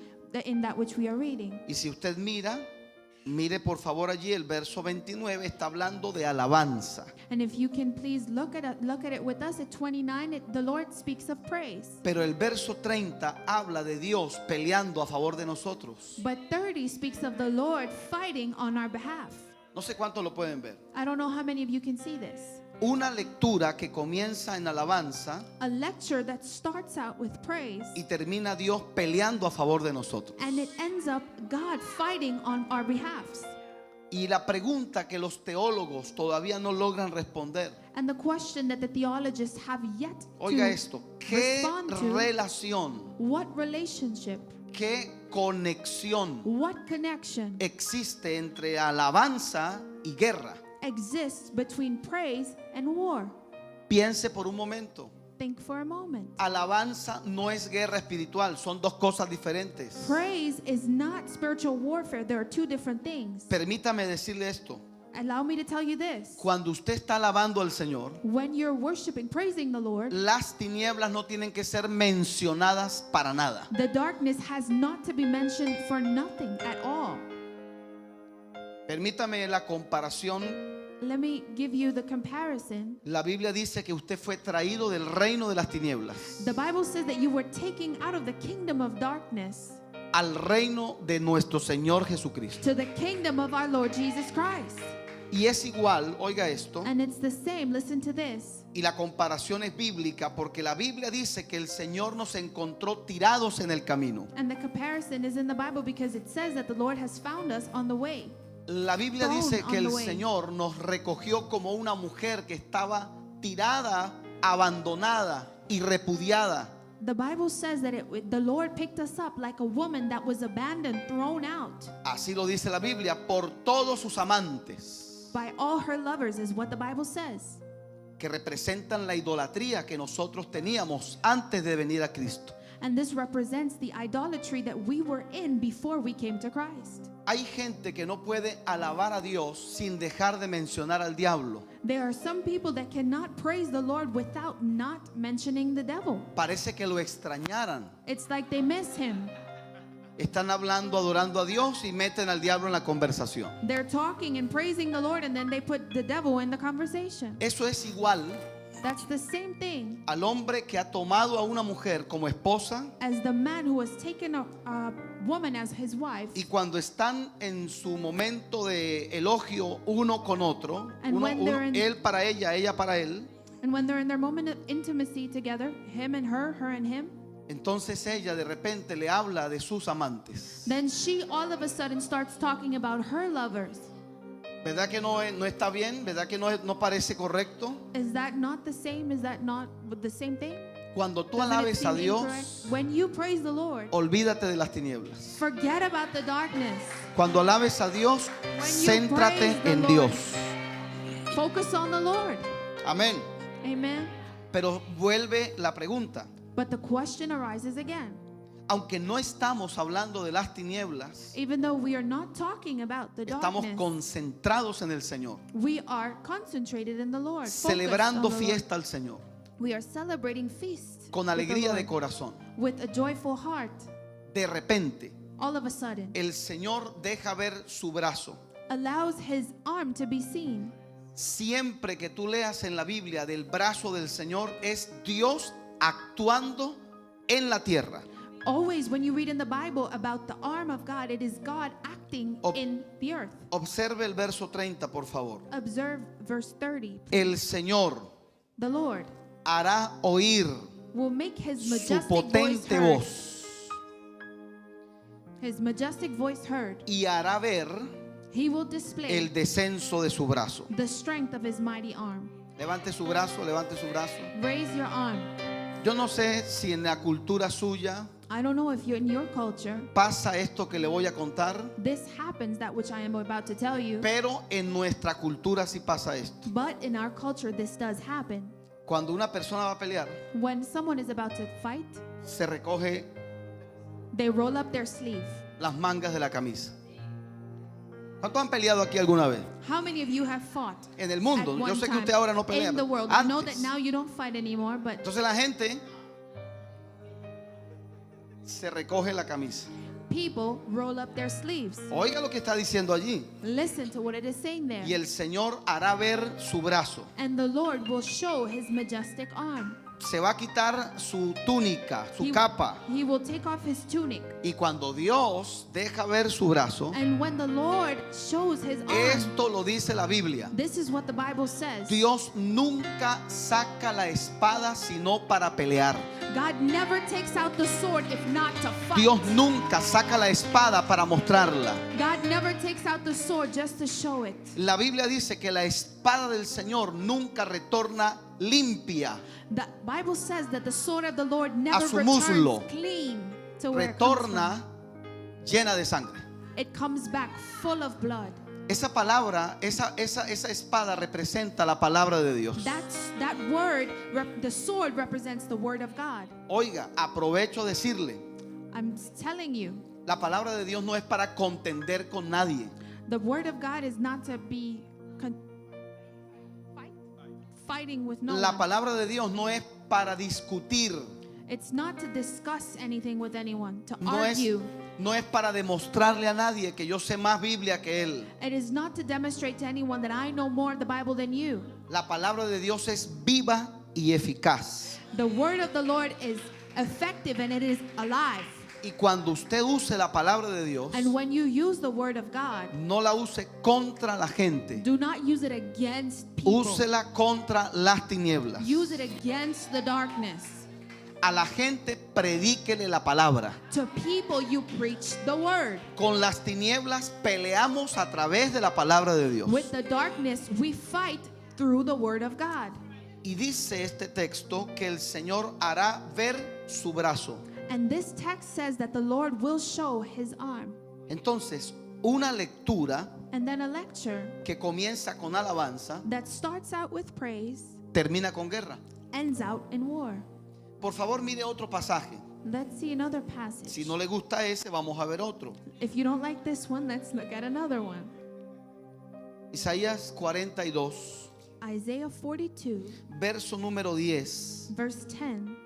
in that which we are reading. Y si usted mire por favor allí el verso 29, está hablando de alabanza. And if you can please look at it with us at 29, the Lord speaks of praise. Pero el verso 30 habla de Dios peleando a favor de nosotros. But 30 speaks of the Lord fighting on our behalf. No sé cuántos lo pueden ver. I don't know how many of you can see this. Una lectura que comienza en alabanza A lecture that starts out with praise y termina Dios peleando a favor de nosotros. and it ends up God fighting on our behalves. Y la pregunta que los teólogos todavía no logran responder. And the question that the theologists have yet Oiga to esto, ¿qué respond to, relación, what relationship, qué conexión what connection existe entre alabanza y guerra? exists between praise and war? Piense por un momento. Think for a moment. Alabanza no es guerra espiritual, son dos cosas diferentes. Praise is not spiritual warfare. There are two different things. Permítame decirle esto. Allow me to tell you this. Cuando usted está alabando al Señor, When you're worshiping, praising the Lord, las tinieblas no tienen que ser mencionadas para nada. the darkness has not to be mentioned for nothing at all. Permítame la comparación. Let me give you the comparison. La Biblia dice que usted fue traído del reino de las tinieblas The Bible says that you were taken out of the kingdom of darkness al reino de nuestro Señor Jesucristo. to the kingdom of our Lord Jesus Christ. Y es igual, oiga esto, And it's the same, listen to this. y la comparación es bíblica porque la Biblia dice que el Señor nos encontró tirados en el camino. And the comparison is in the Bible because it says that the Lord has found us on the way. La Biblia dice Thrown que on el the way. Señor nos recogió como una mujer que estaba tirada, abandonada y repudiada. The Bible says that the Lord picked us up like a woman that was abandoned, thrown out Así lo dice la Biblia, por todos sus amantes, by all her lovers, is what the Bible says. que representan la idolatría que nosotros teníamos antes de venir a Cristo. And this represents the idolatry that we were in before we came to Christ. Hay gente que no puede alabar a Dios sin dejar de mencionar al diablo. There are some people that cannot praise the Lord without not mentioning the devil. Parece que lo extrañaran. It's like they miss him. Están hablando, adorando a Dios y meten al diablo en la conversación. They're talking and praising the Lord and then they put the devil in the conversation. Eso es igual That's the same thing al hombre que ha tomado a una mujer como esposa as the man who has taken a woman as his wife. y cuando están en su momento de elogio uno con otro, And when they're in- él para ella para él, And when they're in their moment of intimacy together, him and her and him, entonces ella de repente le habla de sus amantes. then she all of a sudden starts talking about her lovers. ¿Verdad que no está bien? ¿Verdad que no parece correcto? Is that not the same? Is that not the same thing? Cuando tú Doesn't it alabes a seem Dios, incorrect? When you praise the Lord, olvídate de las tinieblas. forget about the darkness. Cuando alabes a Dios, When you céntrate praise the en Lord, Dios. Focus on the Lord. Amén. Amen. Pero vuelve la pregunta. But the question arises again. Aunque no estamos hablando de las tinieblas, Even though we are not talking about the estamos darkness, concentrados en el Señor, we are concentrated in the Lord. focused celebrando on the Lord. fiesta al Señor, We are celebrating feasts con with the alegría de Lord, corazón. with a joyful heart. De repente, All of a sudden, el Señor deja ver su brazo. allows his arm to be seen. Siempre que tú leas en la Biblia del brazo del Señor, es Dios actuando en la tierra. Always when you read in the Bible about the arm of God, it is God acting Ob- in the earth. Observe el verso 30, por favor. Observe verse 30. El Señor The Lord hará oír will make his su majestic voice potente heard. voz His majestic voice heard. y hará ver He will display el descenso de su brazo. the strength of his mighty arm. Levante su brazo, levante su brazo. Raise your arm. Yo no sé si en la cultura suya I don't know if you're in your culture, pasa esto que le voy a contar, this happens, that which I am about to tell you. pero en nuestra cultura sí pasa esto. But in our culture, this does happen. Cuando una persona va a pelear, When someone is about to fight, se recoge they roll up their sleeve. las mangas de la camisa. ¿Cuántos han peleado aquí alguna vez? How many of you have fought En el mundo. at Yo one sé que time usted ahora no pelea. in the world? I know that Antes. now you don't fight anymore, but Entonces la gente se recoge la camisa. people roll up their sleeves. Oiga lo que está diciendo allí. Listen to what it is saying there. Y el Señor hará ver su brazo. And the Lord will show his majestic arm. Se va a quitar su túnica, su He- capa. He will take off his tunic. Y cuando Dios deja ver su brazo, And when the Lord shows his arm, esto lo dice la Biblia. this is what the Bible says. Dios nunca saca la espada sino para pelear. God never takes out the sword if not to fight. Dios nunca saca la espada para mostrarla. God never takes out the sword just to show it. La Biblia dice que la espada del Señor nunca retorna limpia, The Bible says that the sword of the Lord never su returns muslo. clean to where it comes retorna llena de sangre. from. It comes back full of blood. Esa palabra, esa espada representa la palabra de Dios. That word, the sword represents the word of God. Oiga, aprovecho a decirle, I'm telling you, la palabra de Dios no es para contender con nadie. the word of God is not to be fighting with no La one. palabra de Dios no es para discutir, It's not to discuss anything with anyone, to no es, argue. no es para demostrarle a nadie que yo sé más Biblia que él. It is not to demonstrate to anyone that I know more of the Bible than you. La palabra de Dios es viva y eficaz. The word of the Lord is effective and it is alive. Y cuando usted use la palabra de Dios, And when you use the word of God, no la use contra la gente, do not use it against people. úsela contra las tinieblas. Use it against the darkness. A la gente predíquele la palabra. To people you preach the word. Con las tinieblas peleamos a través de la palabra de Dios. With the darkness we fight through the word of God. Y dice este texto que el Señor hará ver su brazo. And this text says that the Lord will show his arm. Entonces, una lectura And then a lecture que comienza con alabanza that starts out with praise termina con guerra. ends out in war. Por favor, mire otro pasaje. Let's see another passage. Si no le gusta ese, vamos a ver otro. If you don't like this one, let's look at another one. Isaías 42, Isaiah 42, verso número 10 verse 10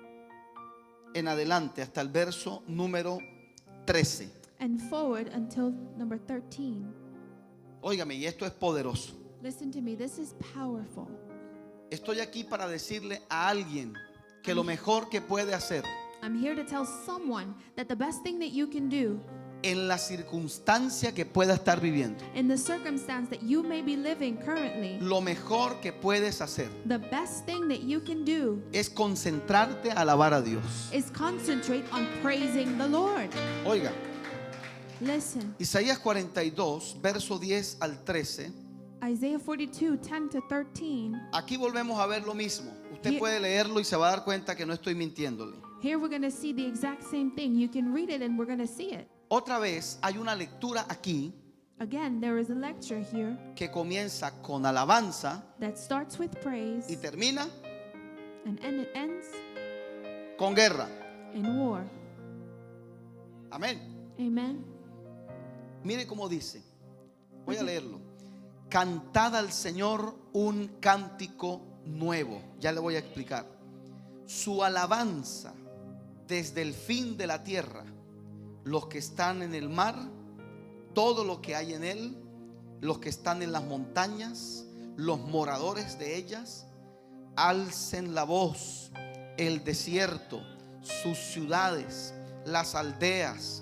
en adelante hasta el verso número 13. and forward until number 13. Óigame, y esto es poderoso. Listen to me, this is powerful. Estoy aquí para decirle a alguien que lo mejor que puede hacer I'm here to tell someone that the best thing that you can do en la circunstancia que pueda estar viviendo, in the circumstance that you may be living currently, lo mejor que puedes hacer the best thing that you can do es concentrarte a alabar a Dios. is concentrate on praising the Lord. Oiga, Listen, Isaías 42, verso 10 al 13. Isaiah 42, 10 to 13. Aquí volvemos a ver lo mismo. Usted Here- puede leerlo y se va a dar cuenta que no estoy mintiéndole. Here we're going to see the exact same thing. You can read it and we're going to see it. Otra vez hay una lectura aquí Again, there is a lecture here que comienza con alabanza that starts with praise y termina and it ends con guerra. in war. Amén. Amen. Mire cómo dice. Voy a leerlo. Cantad al Señor un cántico nuevo. Ya le voy a explicar. Su alabanza desde el fin de la tierra. Los que están en el mar, todo lo que hay en él, los que están en las montañas, los moradores de ellas, alcen la voz, el desierto, sus ciudades, las aldeas,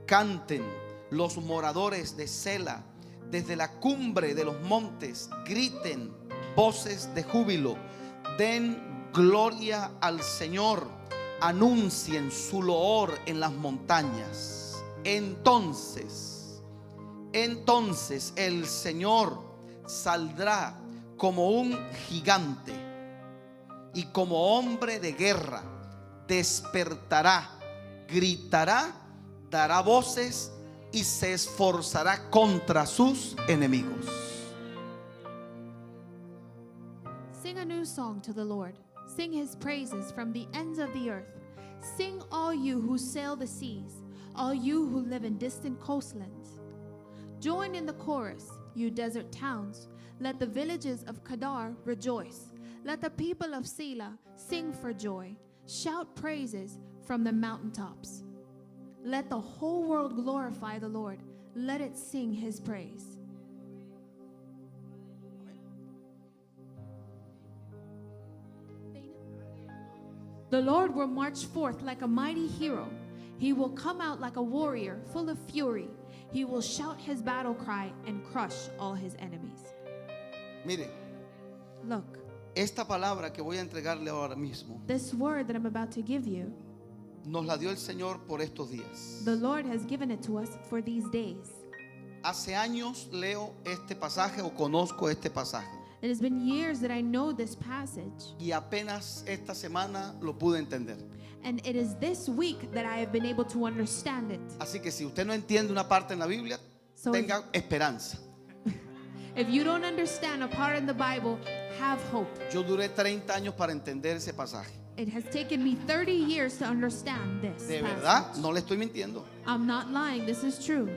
canten los moradores de Sela, desde la cumbre de los montes, griten voces de júbilo, den gloria al Señor, anuncien su loor en las montañas. Entonces el Señor saldrá como un gigante y como hombre de guerra. despertará, gritará, dará voces y se esforzará contra sus enemigos. Sing a new song to the Lord. Sing his praises from the ends of the earth. Sing, all you who sail the seas, all you who live in distant coastlands. Join in the chorus, you desert towns. Let the villages of Kedar rejoice. Let the people of Selah sing for joy. Shout praises from the mountaintops. Let the whole world glorify the Lord. Let it sing his praise. The Lord will march forth like a mighty hero. He will come out like a warrior full of fury. He will shout his battle cry and crush all his enemies. Mire, Look, esta palabra que voy a entregarle ahora mismo this word that I'm about to give you, nos la dio el Señor por estos días. the Lord has given it to us for these days. Hace años leo este pasaje o conozco este pasaje It has been years that I know this passage, y apenas esta semana lo pude entender. and it is this week that I have been able to understand it. Así que si usted no entiende una parte en la Biblia, So tenga esperanza. If you don't understand a part in the Bible, have hope. Yo duré 30 años para entender ese pasaje. It has taken me 30 years to understand this De verdad, passage. no le estoy mintiendo. I'm not lying, this is true.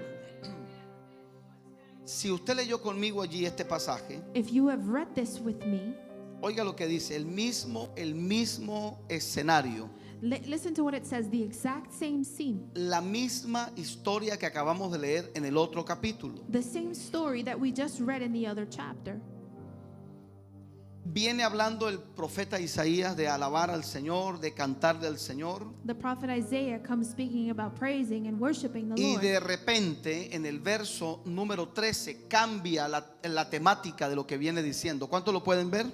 Si usted leyó conmigo allí este pasaje, If you have read this with me, oiga lo que dice, el mismo escenario, listen to what it says, the exact same scene, la misma historia que acabamos de leer en el otro capítulo. the same story that we just read in the other chapter. Viene hablando el profeta Isaías de alabar al Señor, de cantarle al Señor. The prophet Isaiah comes speaking about praising and worshiping the Y Lord. de repente en el verso número 13 cambia la temática de lo que viene diciendo. ¿Cuántos lo pueden ver?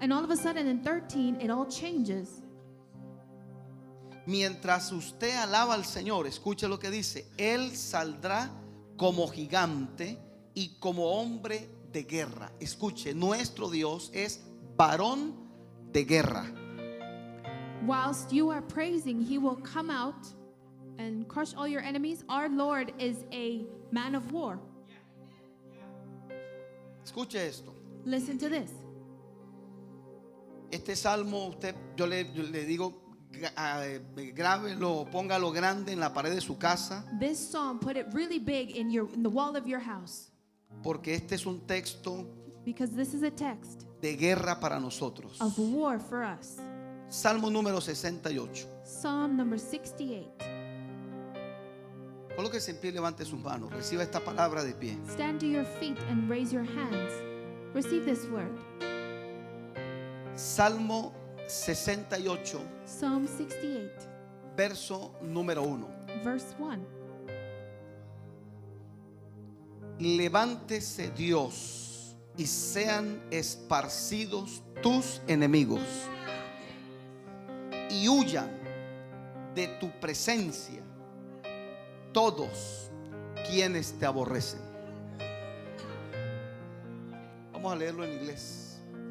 And all of a sudden in 13, it all changes. Mientras usted alaba al Señor, escuche lo que dice. Él saldrá como gigante y como hombre de guerra. Escuche, nuestro Dios es varón de guerra. Whilst you are praising, he will come out and crush all your enemies. Our Lord is a man of war. Escuche esto. Listen to this. Este salmo, yo le digo, grábelo, póngalo grande en la pared de su casa, This psalm, put it really big in the wall of your house, porque este es un texto because this is a text de guerra para nosotros. of war for us. Salmo número 68. Psalm number 68. Colóquese en pie, levante sus manos, reciba esta palabra de pie. Stand to your feet and raise your hands. Receive this word. Salmo 68, Psalm 68, verso número 1. verse 1. Levántese Dios y sean esparcidos tus enemigos y huyan de tu presencia todos quienes te aborrecen. Vamos a leerlo en inglés.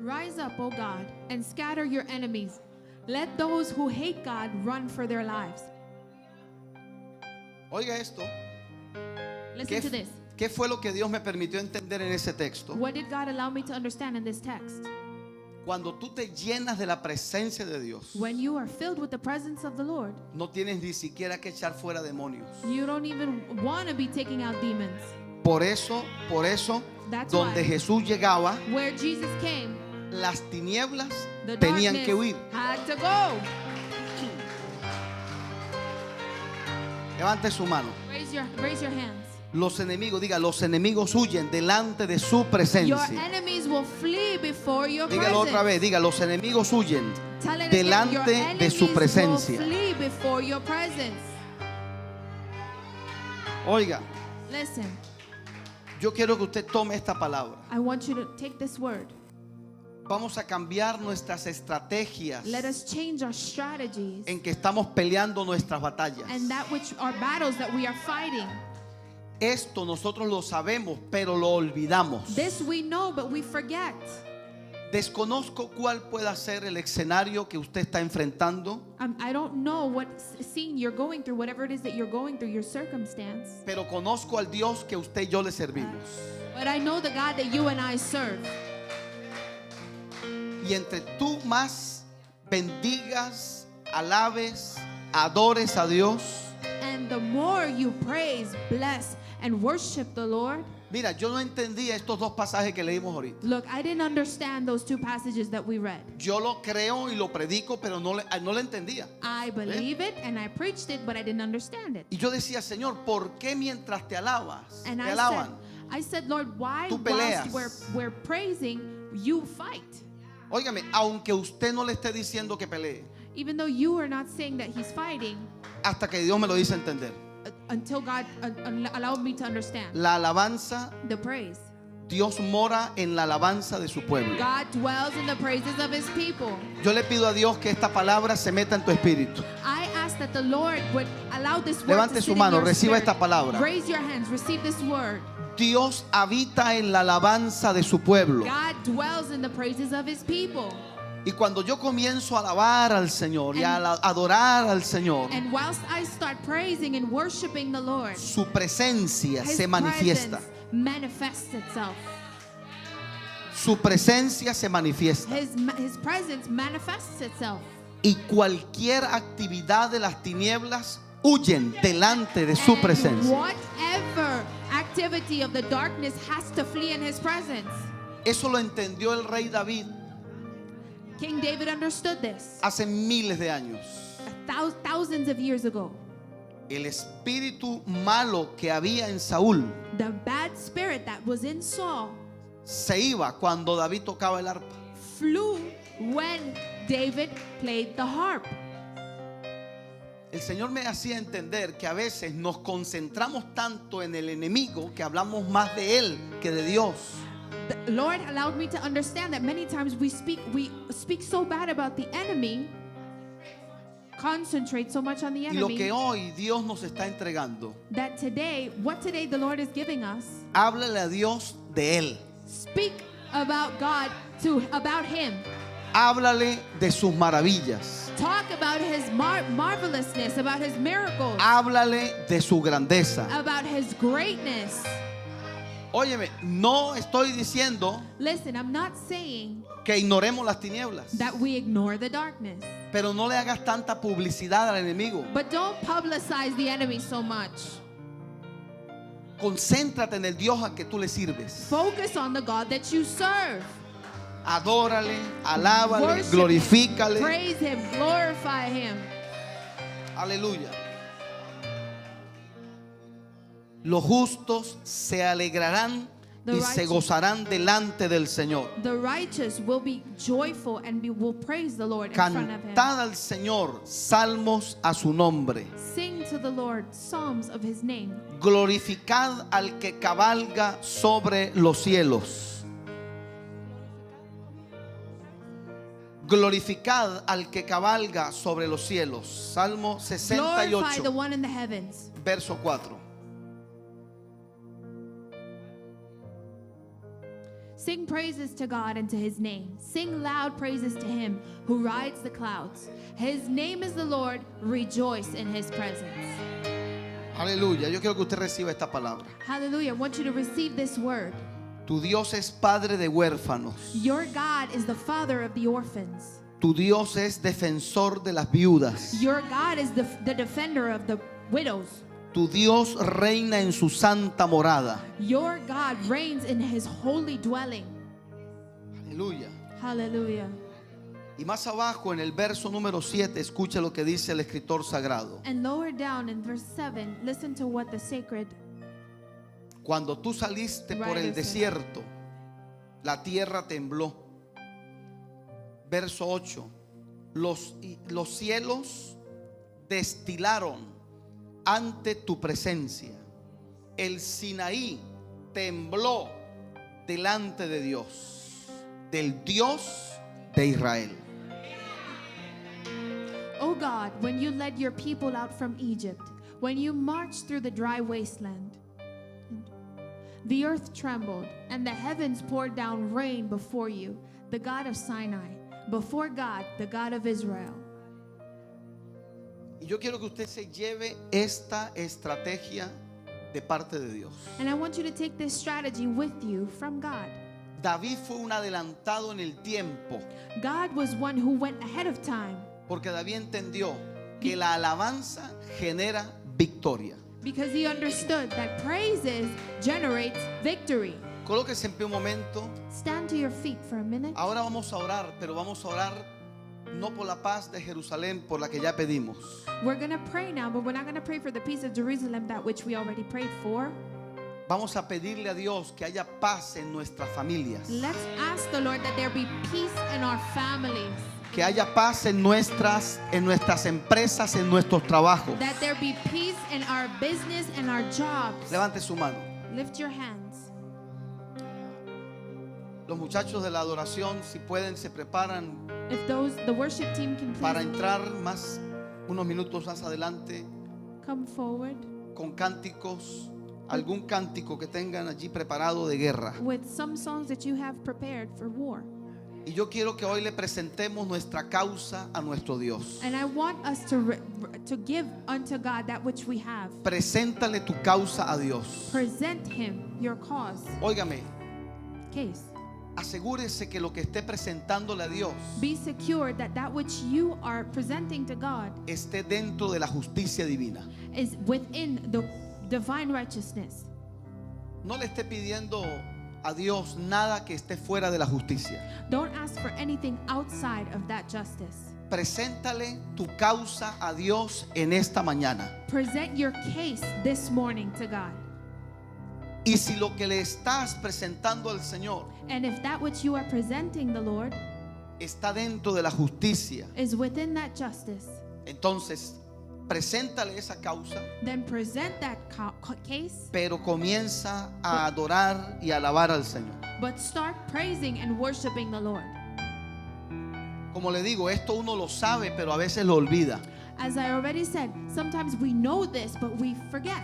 Rise up, O God, and scatter your enemies. Let those who hate God run for their lives. Oiga esto. Listen to this. ¿Qué fue lo que Dios me permitió entender en ese texto? What did God allow me to understand in this text? Cuando tú te llenas de la presencia de Dios, When you are filled with the presence of the Lord, no tienes ni siquiera que echar fuera demonios. you don't even want to be taking out demons. Por eso, That's donde why Jesús llegaba, where Jesus came, las tinieblas the tenían darkness que huir. had to go. Levante su mano. Raise your hands. Los enemigos, diga, los enemigos huyen delante de su Your presencia. enemies will flee before your Dígalo presence. otra vez, diga, los enemigos huyen Tell it again. Your delante de enemies su will presencia. flee before your presence. Oiga, Listen, yo quiero que usted tome esta palabra. I want you to take this word. Vamos a cambiar nuestras estrategias Let us change our strategies en que estamos peleando nuestras batallas. and that which are battles that we are fighting. Esto nosotros lo sabemos, pero lo olvidamos. This we know, but we forget. Desconozco cuál pueda ser el escenario que usted está enfrentando, I don't know what scene you're going through, whatever it is that you're going through, your circumstance. pero conozco al Dios que usted y yo le servimos. But I know the God that you and I serve. Y entre tú más bendigas, alabes, adores a Dios. And the more you praise, bless, and worship the Lord. Mira, yo no entendía estos dos pasajes que leímos ahorita. Look, I didn't understand those two passages that we read. Yo lo creo y lo predico, pero no le entendía. I believe it and I preached it, but I didn't understand it. Y yo decía, Señor, ¿por qué mientras te alabas, And te alaban, I said, Lord, why tú peleas? whilst we're praising, you fight? Óigame, aunque usted no le esté diciendo que pelee, Even though you are not saying that he's fighting, hasta que Dios me lo dice entender. until God allowed me to understand. La alabanza, The praise. Dios mora en la alabanza de su pueblo. God dwells in the praises of his people. Yo le pido a Dios que esta palabra se meta en tu espíritu. I ask that the Lord would allow this word Levante to su sit mano, in your reciba spirit. esta palabra. Raise your hands, receive this word. Dios habita en la alabanza de su pueblo. God dwells in the praises of his people. Y cuando yo comienzo a alabar al Señor y a adorar al Señor, And whilst I start praising and worshiping the Lord, su presencia his se manifiesta. presence manifests itself. Su presencia se manifiesta. His presence manifests itself. Y cualquier actividad de las tinieblas huyen delante de su And presencia. whatever activity of the darkness has to flee in his presence. Eso lo entendió el rey David King David understood this hace miles de años. thousands of years ago. El espíritu malo que había en Saúl The bad spirit that was in Saul se iba cuando David tocaba el arpa. flew when David played the harp. El Señor me hacía entender que a veces nos concentramos tanto en el enemigo que hablamos más de él que de Dios. The Lord allowed me to understand that many times we speak so bad about the enemy, concentrate so much on the Y lo enemy, que hoy Dios nos está entregando, that what today the Lord is giving us, háblale a Dios de él. speak about God about him. Háblale de sus maravillas. Talk about his marvelousness, about his miracles, Háblale de su grandeza. about his greatness. Óyeme, no estoy diciendo Listen, I'm not saying que ignoremos las tinieblas, that we ignore the darkness, pero no le hagas tanta publicidad al enemigo. but don't publicize the enemy so much. Concéntrate en el Dios a que tú le sirves. Focus on the God that you serve. Adórale, alábale, Worship glorifícale. him, praise him, glorify him. Aleluya. Los justos se alegrarán y se gozarán delante del Señor. The righteous will be joyful and will praise the Lord in front of him. Cantad al Señor salmos a su nombre. Sing to the Lord psalms of his name. Glorificad al que cabalga sobre los cielos. Glorificad al que cabalga sobre los cielos. Salmo Glorify the 68, one in the heavens. verso 4. Sing praises to God and to his name. Sing loud praises to him who rides the clouds. His name is the Lord. Rejoice in his presence. Aleluya. Yo quiero que usted reciba esta palabra. Hallelujah. I want you to receive this word. Tu Dios es padre de huérfanos. Your God is the father of the orphans. Tu Dios es defensor de las viudas. Your God is the defender of the widows. Tu Dios reina en su santa morada. Your God reigns in his holy dwelling. Aleluya. Hallelujah. Y más abajo en el verso número 7, escucha lo que dice el escritor sagrado. And lower down in verse 7, listen to what the sacred Cuando tú saliste por el desierto, la tierra tembló. Verso 8. Los cielos destilaron ante tu presencia. El Sinaí tembló delante de Dios, del Dios de Israel. O God, when you led your people out from Egypt, when you marched through the dry wasteland, the earth trembled and the heavens poured down rain before you. the God of Sinai, before God, the God of Israel. Y yo quiero que usted se lleve esta estrategia de parte de Dios. And I want you to take this strategy with you from God. David fue un adelantado en el tiempo, God was one who went ahead of time porque David entendió que la alabanza genera victoria. because he understood that praises generates victory. Colóquese en pie un momento. Stand to your feet for a minute. Ahora vamos a orar, pero vamos a orar no por la paz de Jerusalén, por la que ya pedimos. We're going to pray now, but we're not going to pray for the peace of Jerusalem, that which we already prayed for. Vamos a pedirle a Dios que haya paz en nuestras familias, Let's ask the Lord that there be peace in our families, que haya paz en nuestras empresas, en nuestros trabajos. that there be peace in our business and our jobs. Levante su mano. Lift your hands. Los muchachos de la adoración, si pueden, se preparan If the worship team can para please entrar unos minutos más adelante come forward con cánticos, algún cántico que tengan allí preparado de guerra. with some songs that you have prepared for war. Y yo quiero que hoy le presentemos nuestra causa a nuestro Dios. And I want us to give unto God that which we have. Preséntale tu causa a Dios. Present him your cause. Óigame, Case. asegúrese que lo que esté presentándole a Dios Be secure that that which you are presenting to God esté dentro de la justicia divina. is within the divine righteousness. No le esté pidiendo a Dios nada que esté fuera de la justicia. Don't ask for anything outside of that justice. Preséntale tu causa a Dios en esta mañana. Present your case this morning to God. Y si lo que le estás presentando al Señor And if that which you are presenting the Lord está dentro de la justicia, is within that justice, entonces preséntale esa causa, then present that case, pero comienza a adorar y alabar al Señor. but start praising and worshiping the Lord. Como le digo, esto uno lo sabe, pero a veces lo olvida. As I already said, sometimes we know this, but we forget.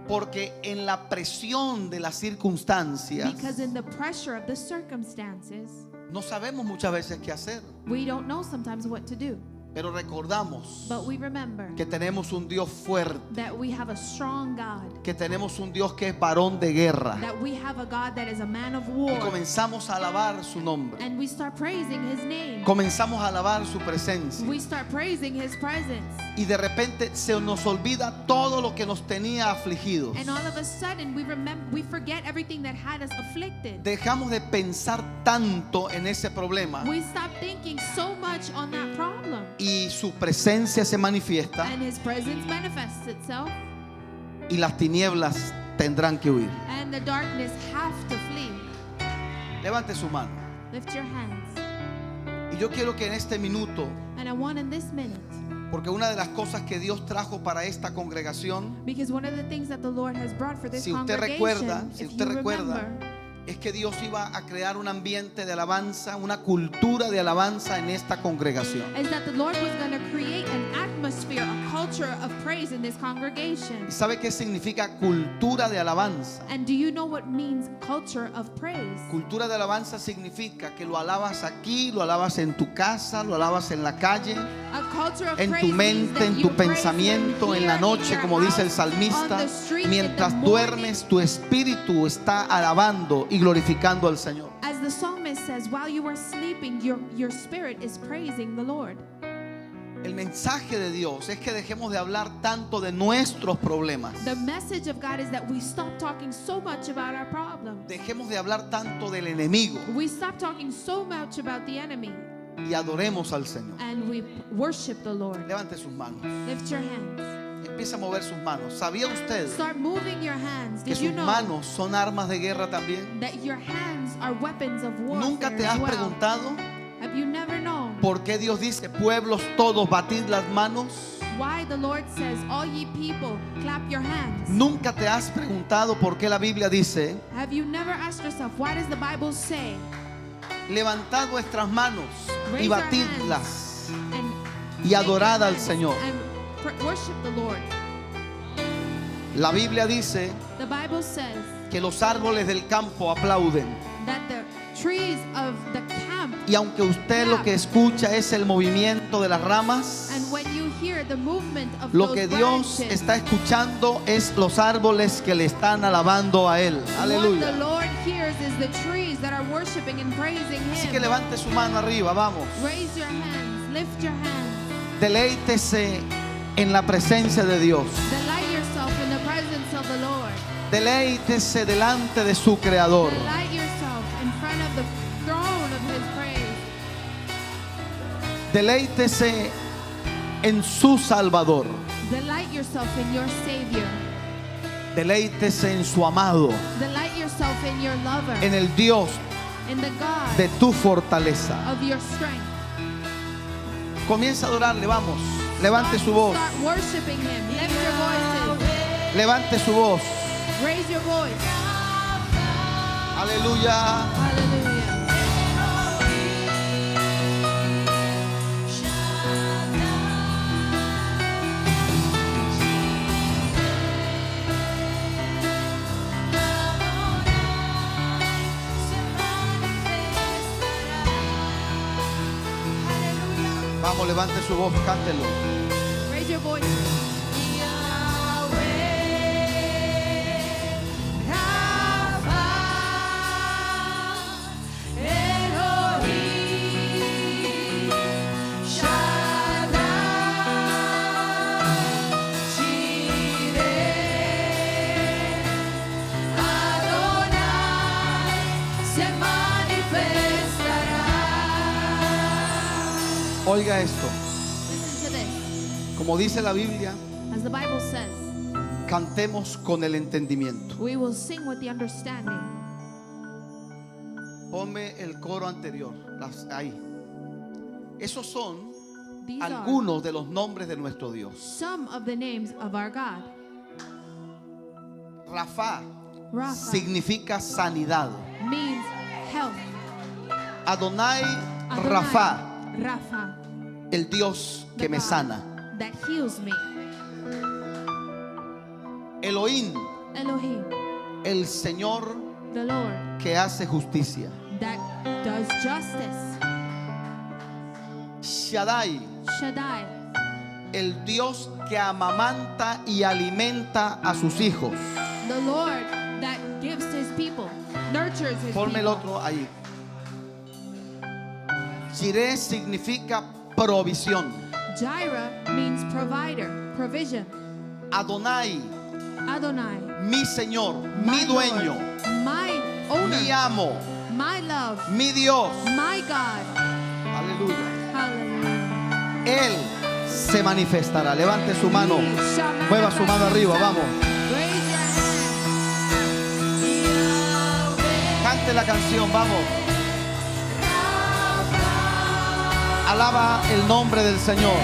Porque en la presión de las circunstancias Because in the pressure of the circumstances, no sabemos muchas veces qué hacer. we don't know sometimes what to do. Pero recordamos But we remember que tenemos un Dios fuerte, that we have a strong God, que tenemos un Dios que es varón de guerra. that we have a God that is a man of Y war. comenzamos a alabar su nombre. And we start praising his name. Comenzamos a alabar su presencia. We start praising his presence. Y de repente se nos olvida todo lo que nos tenía afligidos. And all of a sudden we forget everything that had us afflicted. Dejamos de pensar tanto en ese problema We stop thinking so much on that problem. y su presencia se manifiesta And his presence manifests itself. y las tinieblas tendrán que huir. And the darkness have to flee. Levante su mano. Lift your hands. Y yo quiero que en este minuto, And I want in this minute, porque una de las cosas que Dios trajo para esta congregación, because one of the things that the Lord has brought for this si usted congregation, recuerda, if you remember, es que Dios iba a crear un ambiente de alabanza, una cultura de alabanza en esta congregación. is that the Lord was going to create an atmosphere, a culture of praise in this congregation. ¿Y sabe qué significa cultura de alabanza? And do you know what means culture of praise? Cultura de alabanza significa que lo alabas aquí, lo alabas en tu casa, lo alabas en la calle, A culture of en praise tu means mente, that en you tu praise pensamiento, Him en la here, noche, in your como dice el house, salmista. on the street, Mientras in the morning. duermes, tu espíritu está alabando y glorificando al Señor. As the psalmist says, while you are sleeping, your spirit is praising the Lord. El mensaje de Dios es que dejemos de hablar tanto de nuestros problemas. The message of God is that we stop talking so much about our problems. Dejemos de hablar tanto del enemigo We stop talking so much about the enemy, y adoremos al Señor. and we worship the Lord. Levante sus manos. Lift your hands. Empieza a mover sus manos. ¿Sabía usted Start moving your hands. que Did you sus know manos son armas de guerra también? that your hands are weapons of warfare? ¿Nunca te as has well? preguntado Have you never known por qué Dios dice, pueblos todos, batid las manos? why the Lord says, all ye people, clap your hands? ¿Nunca te has preguntado por qué la Biblia dice, Have you never asked yourself, why does the Bible say, levantad vuestras manos raise y your batidlas and y adorad al hands Señor? and worship the Lord? La Biblia dice The Bible says que los árboles del campo aplauden that the trees of the camp y Y aunque usted lo que escucha es el movimiento de las ramas, And when you hear the movement of lo those que Dios branches, está escuchando es los árboles que le están alabando a Él. what the Aleluya. Lord hears is the trees that are worshiping and praising Así que Him. levante su mano arriba, vamos. Raise your hands, lift your hands. Deleítese en la presencia de Dios. Delight yourself in the presence of the Lord. Deleítese delante de su Creador. Delight yourself in front of the throne of His praise. Deleítese en su Salvador. Delight yourself in your Savior. Deleítese en su amado, Delight yourself in your lover. en el Dios In the God de tu fortaleza. of your strength. Comienza a adorarle, vamos. Levante su voz. Start worshiping Him. Lift your voices. Levante su voz. Raise your voice. Aleluya. Hallelujah. Vamos, levante su voz, cántelo. Raise your voice. Oiga esto. Listen to this. Como dice la Biblia, As the Bible says, cantemos con el entendimiento. we will sing with the understanding. Ponme el coro anterior. Ahí. Esos son These are algunos de los nombres de nuestro Dios. some of the names of our God. Rafa Rapha significa sanidad. means health. Adonai Adonai, Rafa, Rapha, el Dios the que me God sana. that heals me. Elohim, Elohim, el Señor the Lord que hace justicia. that does justice. Shaddai, Shaddai, el Dios que amamanta y alimenta a sus hijos. the Lord that gives to His people, nurtures His Ponme el people. otro ahí. Jireh significa provisión. Jireh means provider, provision. Adonai, Adonai, mi Señor, my mi dueño, Lord, my owner, mi amo, my love, mi Dios. my God. Aleluya. Hallelujah. Él se manifestará. Levante su mano. He shall Mueva su mano manifest arriba. himself. Vamos. Raise your hand. Cante la canción. Vamos. Alaba el nombre del Señor.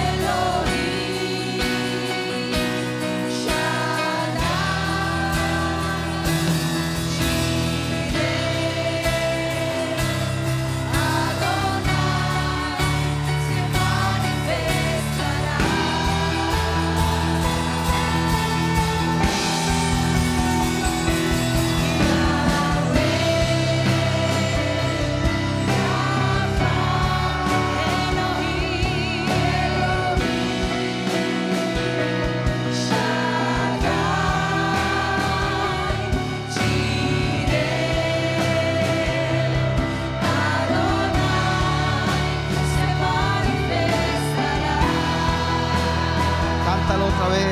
Cántalo otra vez.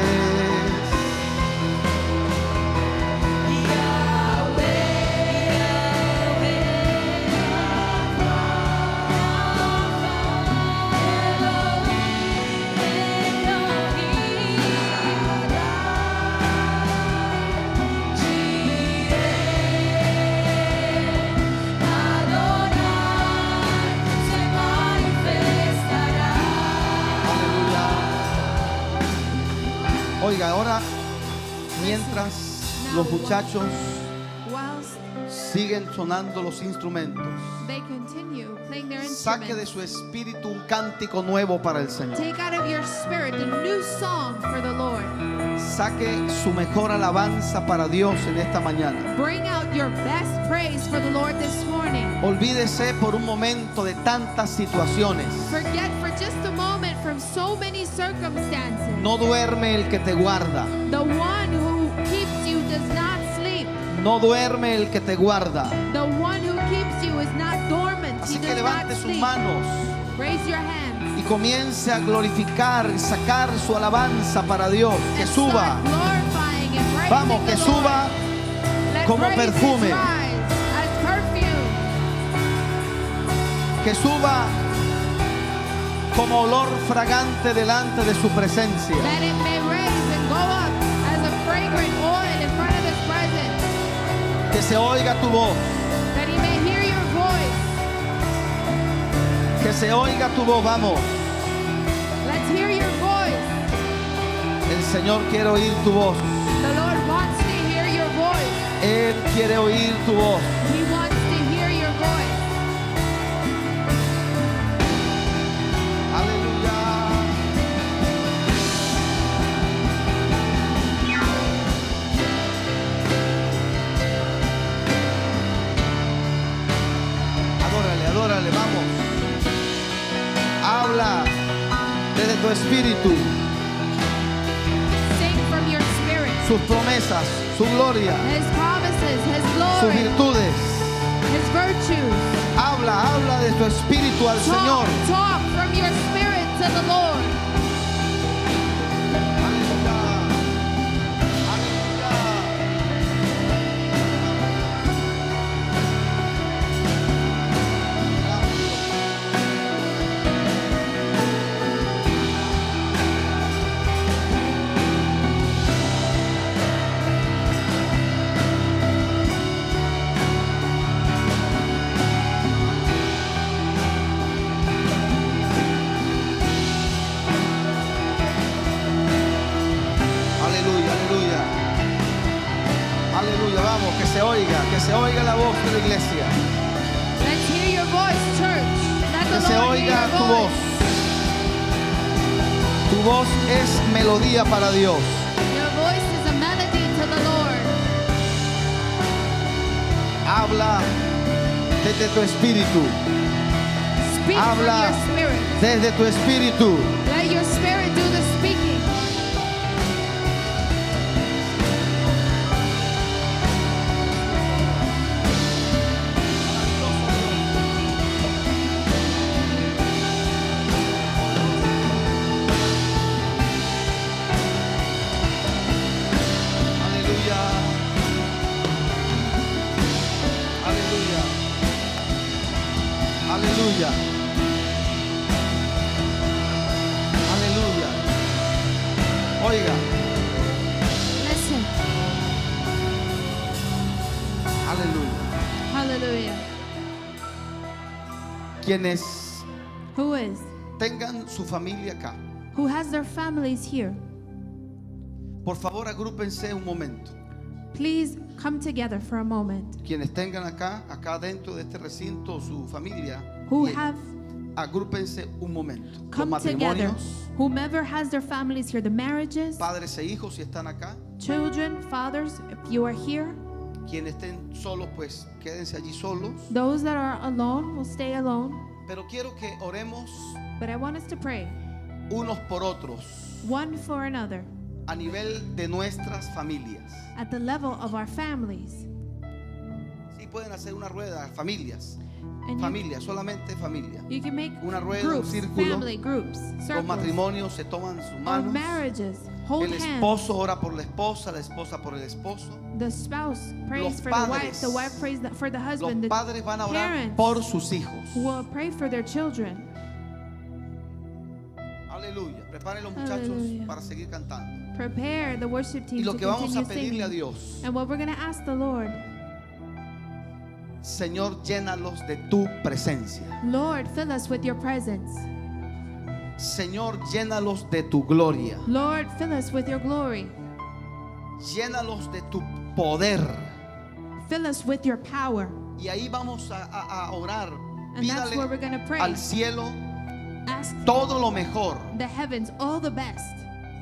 Oiga, ahora mientras los muchachos Whilst Siguen sonando los instrumentos. They continue playing their Saque de instruments. su espíritu un cántico nuevo para el Señor. Take out of your spirit a new song for the Lord. Saque su mejor alabanza para Dios en esta mañana. Bring out your best praise for the Lord this morning. Olvídese por un momento de tantas situaciones. Forget for just a moment from so many circumstances. No duerme el que te guarda. The one who keeps you does not sleep. No duerme el que te guarda. The one who keeps you is not dormant. Así He que does levante not sus sleep. manos Raise your hands. y comience a glorificar y sacar su alabanza para Dios. Que And suba. start glorifying and praising Vamos, que the Lord. suba Let como praises perfume. rise as perfume. Que suba como olor fragante delante de su presencia. That it may raise and go up as a fragrant oil in front of His presence. Que se oiga tu voz. That He may hear your voice. Que se oiga tu voz. Vamos. Let's hear your voice. El Señor quiere oír tu voz. The Lord wants to hear your voice. Él quiere oír tu voz. He wants to hear your voice. Aleluya. Adórale, adórale, vamos. Habla desde tu espíritu Sing from your spirit. sus promesas, su gloria, His promises, His sus glory, virtudes. His virtues. Habla, habla de tu espíritu al Señor. Talk from your spirit to the Lord. Aleluya. Aleluya. Aleluya, aleluya. Aleluya, vamos, que se oiga la voz de la iglesia. Let's hear your voice, church. Let Que the se Lord hear oiga your tu voz. voice. Tu voz es melodía para Dios. Your voice is a melody to the Lord. Habla desde tu espíritu. Speak Habla from your spirit. desde tu espíritu. Let your spirit do the speaking. Aleluya. Aleluya. Aleluya. Aleluya. Oiga, Listen. aleluya. Hallelujah. Quienes Who is? tengan su familia acá, Who has their families here? por favor agrúpense un momento. Please come together for a moment. Quienes tengan acá dentro de este recinto su familia, Who bien, have agrúpense un momento. Los come together. matrimonios, Whomever has their families here, the marriages, padres e hijos si están acá. children, fathers, if you are here. Quienes estén solos, pues quédense allí solos. Those that are alone will stay alone. Pero quiero que oremos But I want us to pray unos por otros one for another a nivel de nuestras familias. at the level of our families. Sí, pueden hacer una rueda, familias. And Familia, solamente familia. you can make Una rueda, groups, un círculo. family groups, Los circles, matrimonios se toman sus or manos. marriages. Hold El hands. esposo ora por la esposa por el esposo. The spouse prays Los for padres. the wife prays for the Los husband. The padres van a orar parents por sus hijos. will pray for their children. Aleluya. Preparen los muchachos Aleluya. para seguir cantando. Prepare the worship team Y lo to que vamos a continue pedirle a singing. Dios, And what we're going to ask the Lord, Señor, llénalos de tu presencia. Lord, fill us with your presence. Señor, llénalos de tu gloria. Lord, fill us with your glory. Llénalos de tu poder. fill us with your power. Y ahí vamos a orar. And that's Pídale where we're going to pray. al cielo Ask todo lo mejor the heavens all the best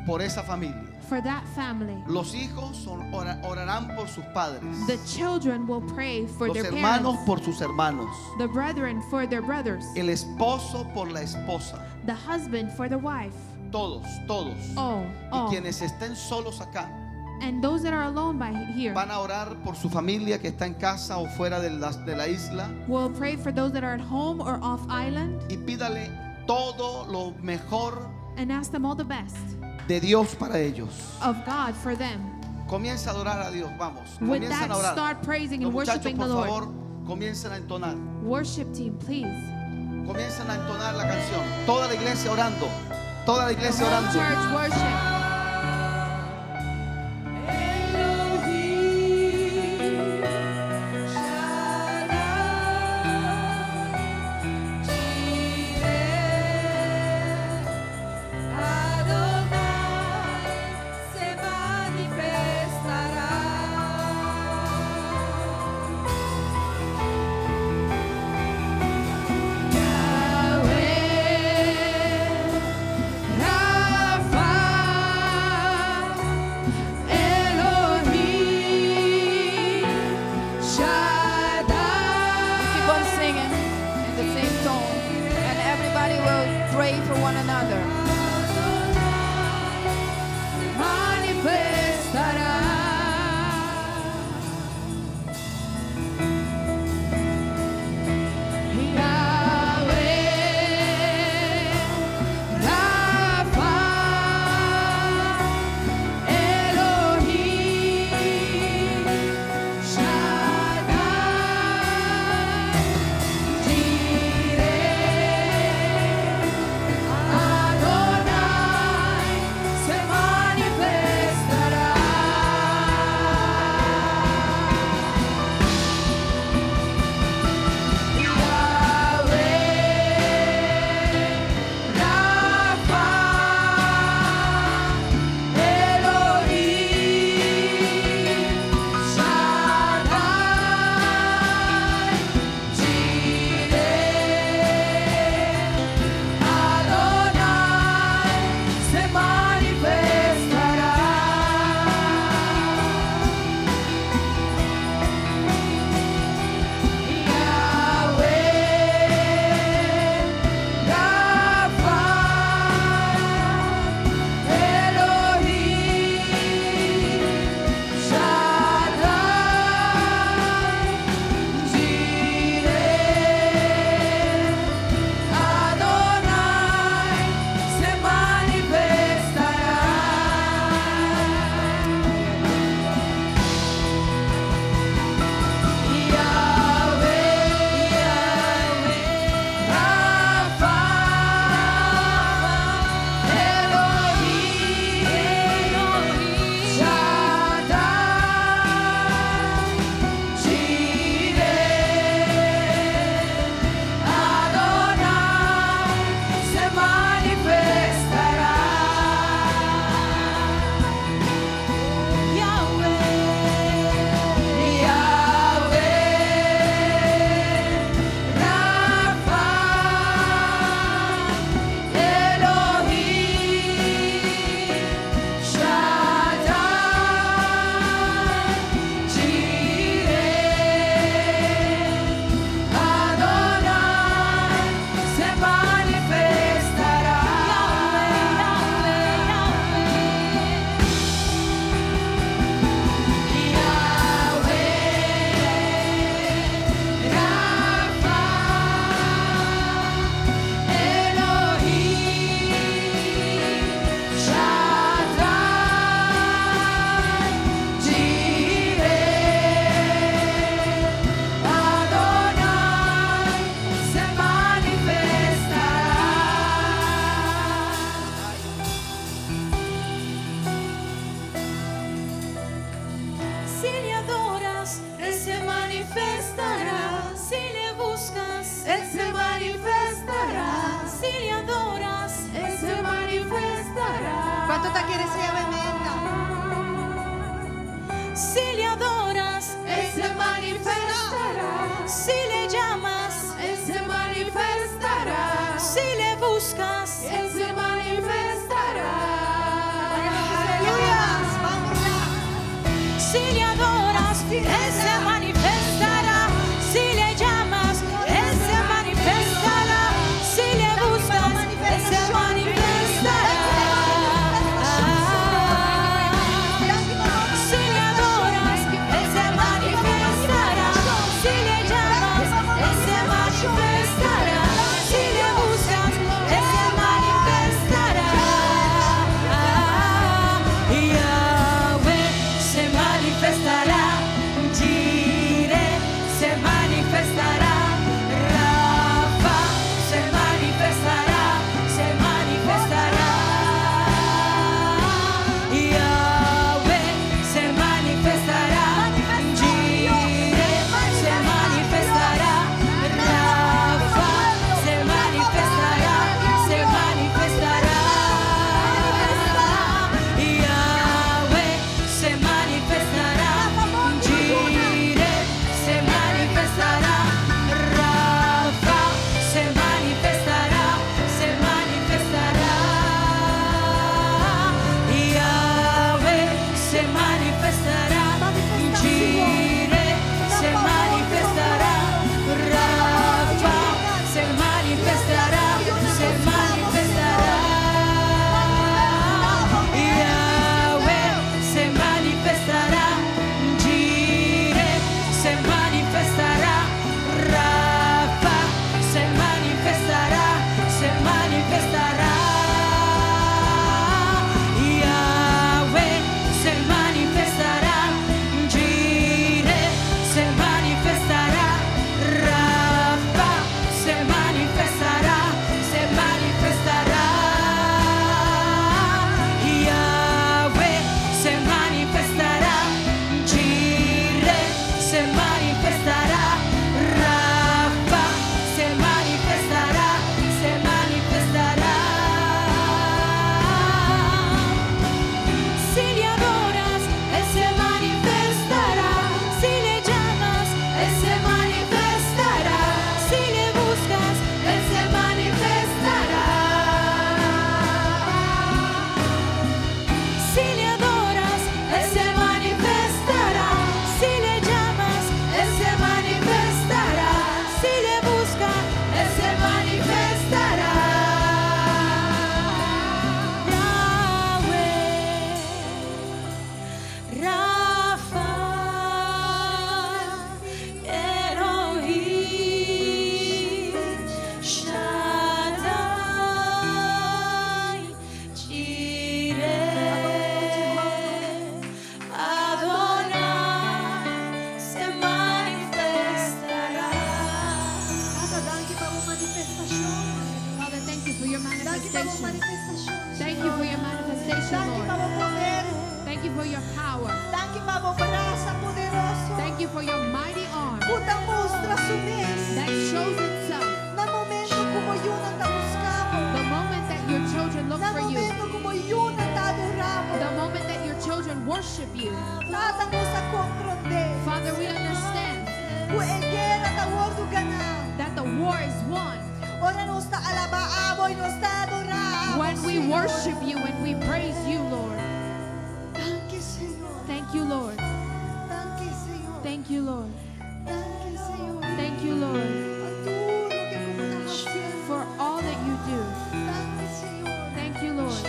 por esa familia. for that family. Los hijos orarán por sus padres. The children will pray for Los their hermanos parents. por sus hermanos. The brethren for their brothers. El esposo por la esposa. The husband for the wife. Todos, todos. All. Y quienes estén solos acá And those that are alone by here van a orar por su familia que está en casa o fuera de la isla. will pray for those that are at home or off island Y pídale todo lo mejor and ask them all the best de Dios para ellos. of God for them. Comienza a adorar a Dios, vamos. With Comiencen that, a orar. start praising Los and muchachos, worshiping por the Lord. favor, comiencen a entonar. Worship team, please. Comiencen a entonar la canción. Toda la iglesia orando. Toda la iglesia Whole orando. church worship. Keep on singing in the same tone, and everybody will pray for one another. Dakota quiere ser Avenida. Si le adoras, Él se manifiestará. Si le llamas, Él se manifestará. si le buscas, Él se manifestará. Aleluya. Vamos ya. si le adoras, Él se manifestará. Si le llamas, Él se manifestará. Si le buscas, Él se manifestará. Si le adoras, Él se manifestará. Si le llamas, Él se manifestará. Si le buscas, Él se manifestará. Yahweh se manifestará. Jireh se manifestará. Rafa se manifestará. Se manifestará. Yahweh se manifestará. Jireh se manifestará. Rafa se manifestará. Se manifestará. Yahweh se manifestará. Jireh se manifestará. Rafa se manifestará. Se manifestará. Yahweh se manifestará. Jireh se manifestará. Rafa se manifestará. Se manifestará. Yahweh se manifestará. Jireh se manifestará. Rafa se manifestará. Se manifestará. Yahweh se manifestará. Jireh se manifestará. Rafa se manifestará. Se manifestará. Yahweh se manifestará. Jireh se manifestará. Rafa se manifestará. Se manifestará. Si le adoras, Él se manifestará. Si le llamas, Él se manifestará. Si le buscas, Él se manifestará. Si le adoras, Él se manifestará. Si le llamas, Él se manifestará. Si le buscas, Él se manifestará. Yahweh, Rafa, Elohim, Shaddai, Jireh, Adonai, se manifestará. Father, dank je voor uw manifestation. Father, thank you for your Dank je voor uw manifestation. manifestation. Thank you for your manifestation, Dank je Lord. voor uw poder. Thank you for your power. Dank je voor uw brazo poderoso. Thank you for your mighty arm Puta mostra su mes. that shows itself Na momento como yun ang buscamos. the moment that your children look Na for you, momento como yun ang adoramos. the moment that your children worship you. Tata mo sa comprende. Father, we understand Kung egera ta wordo gana. that the war is won Ora nos ta alabaabo y nos ta adoramos. when we Señor. worship you and we praise you, Lord. Thank you, Señor. Thank you, Lord. Thank you, Señor. Thank you, Lord. Thank you, Señor. Thank you, Lord, Patuloy que como nakasyan. for all that you do. Thank you, Señor. Thank you, Lord.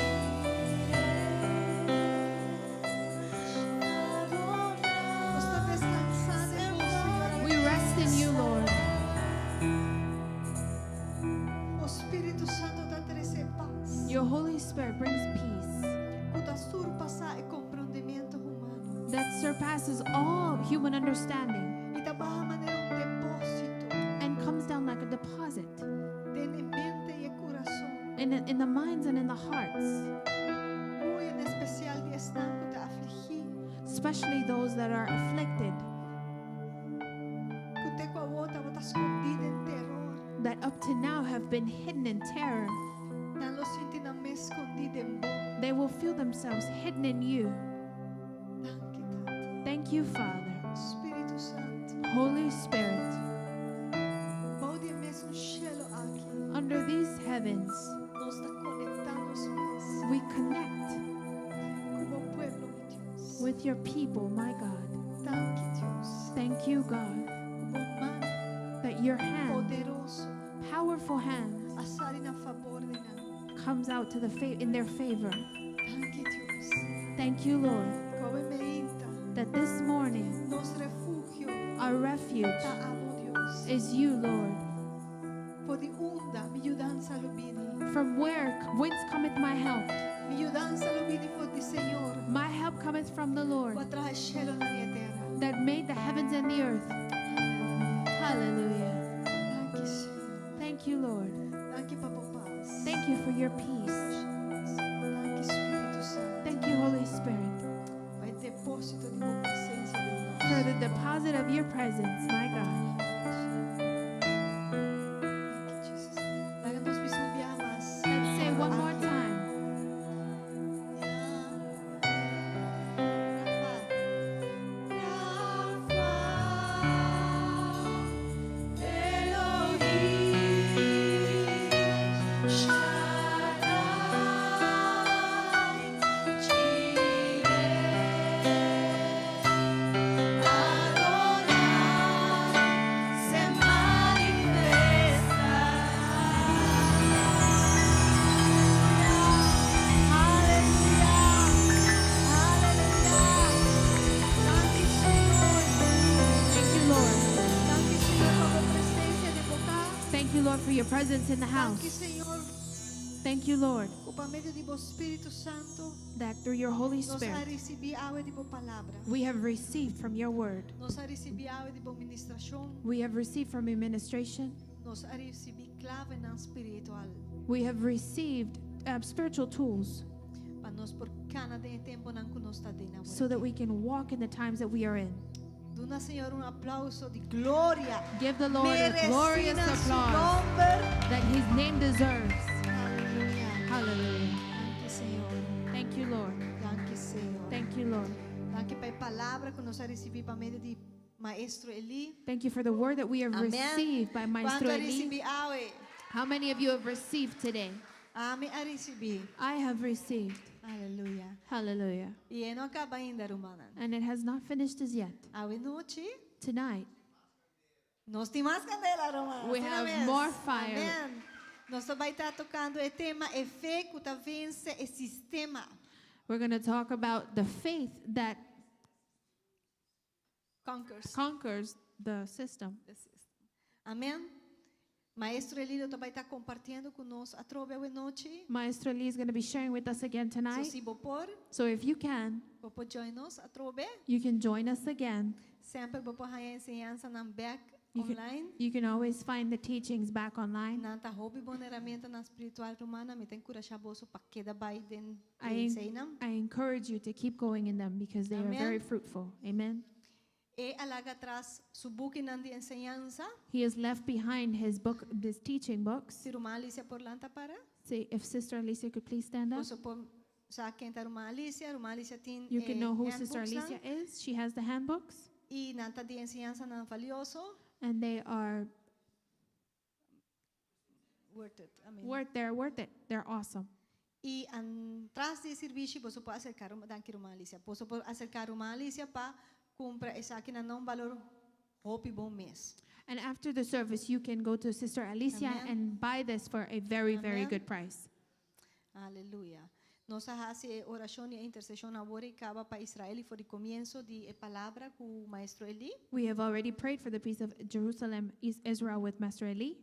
Basta descansar mo, Señor. We rest in you, Lord. O Espíritu Santo ta trece paz. Your Holy Spirit brings peace Kuta surpasa e comprendimiento humano. that surpasses all human understanding Itabaha manera un depósito and comes down like a deposit de mente y corazón. in the minds and in the hearts, Muy en especial de están kuta afligir. especially those that are afflicted, Kute kwa wota wata escondida en terror. that up to now have been hidden in terror. Tan lo sienti na me escondida en bo. They will feel themselves hidden in you. Thank you, Tata. Thank you, Father. Espíritu Santo. Holy Spirit, under these heavens, nos está conectando a su vez we connect como pueblo, mi Dios. with your people, my God. Thank you, Dios. Thank you, God, Como mano that your hand, poderoso powerful hand, a salir a favor de nós. comes out to in their favor. Thank you, Dios. Thank you, Lord, Como me inta, that this morning nos refugio our refuge ta amo Dios. is you, Lord. Por di unda mi ayudanza lo vidi. From whence cometh my help? Mi ayudanza lo vidi por di Señor. My help cometh from the Lord Quatrás el cielo na minha terra. that made the heavens and the earth. Hallelujah. Thank you, Senhor. Thank you, Lord. Thank you, Papa Paz. Thank you for your peace. Thank you, Espírito Santo. Thank you, Holy Spirit, Vai depósito de tua presença de for nós. the deposit of your presence, my God. Thank you, Jesus. Daga nos bisombiar mais. Let's say one more time. Thank you, Lord. Thank you, Lord, for your presence in the Thank you, house. Senhor, Thank you, Lord, por meio de Bo Espírito Santo, that through your Holy nós a Spirit receber água de Bo palavra. we have received from your word. Nós a receber água de Bo ministração. We have received from administration. Nós a receber clave na espiritual. We have received spiritual tools Para nós por cada de tempo não que nós está dentro. so that we can walk in the times that we are in. Dona Senhor aplauso de glória. Give the Lord a glorious Merecida su applause nombre. that his name deserves. Aleluya. Hallelujah. Thank you, Senhor. Thank you, Lord. Thank you, Senhor. Thank you, Lord. Thank you pela palavra que nós a receber para meio de Maestro Eli. Thank you for the word that we have Amém. received by Maestro Quanto a Eli. receber água? How many of you have received today? Amém a receber. I have received. Aleluia. Hallelujah. E não acaba ainda, Romana. And it has not finished as yet. A noite, Tonight, nós temos mais candela, Romana. we Sim, have amém? more fire. Amém. Nós vai estar tocando o tema efeito da vence e sistema. We're going to talk about the faith that Conquers. conquers the system. Amém. Maestro Eli vai estar compartilhando conosco a trova de noite. Maestro Eli is going to be sharing with us again So, tonight. se você So if you can, pode join us a trova. you can join us again. Sempre você pode ensinança na back You online. You can always find the teachings back online. Nanta hobby boneramento na espiritual romana, me tem encorajar você para que da vai den I, ensinam. I encourage you to keep going in them because they are Amen. very fruitful. Amen. E alaga atrás su book nan de enseñanza. He has left behind his book, his teaching books. Si Roma Alicia por lanta para. Say, if Sister Alicia could please stand up. Você por sa quenta Roma Alicia tem You can know who Sister handbooks Alicia lang. is. She has the handbooks, E nanta de enseñanza nan valioso. and they are Worth it. I mean. worth it. They're awesome. E atrás de serviço você pode acercar Roma Alicia. Você pode acercar Roma Alicia para comprar essa aqui não valor hope bom mês. And after the service, you can go to Sister Alicia Amen. and buy this for a very, very Amen. good price. Aleluia. Nós hace oração e intercessão agora e acaba para Israel e foi o começo de palavra com o Maestro Eli. We have already prayed for the peace of Jerusalem, Israel with Master Eli.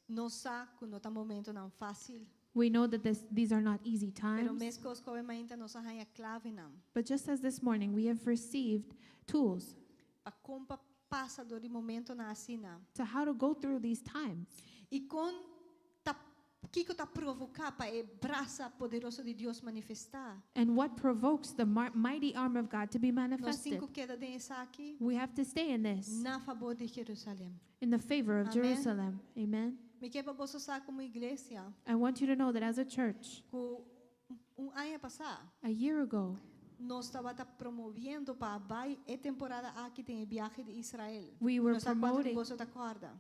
Nós sabemos que não está momento não fácil, We know that these are not easy pero times. mesmo que os ainda nós a clave não. But just as this morning, we have received tools Para como passa do momento na assina. to how to go through these times. E com que está provocar para o braço poderoso de Deus manifestar. And what provokes the mighty arm of God to be Nós manifested. cinco queda dessa aqui We have to stay in this, na favor de Jerusalém. in the favor of Amen. Jerusalem. Amen. Me quer para você saber como igreja, I want you to know that as a church, com ano passado, a year ago, nós estava promovendo para vai e temporada aqui tem viagem de Israel. we were Nós acorda promoting você acorda.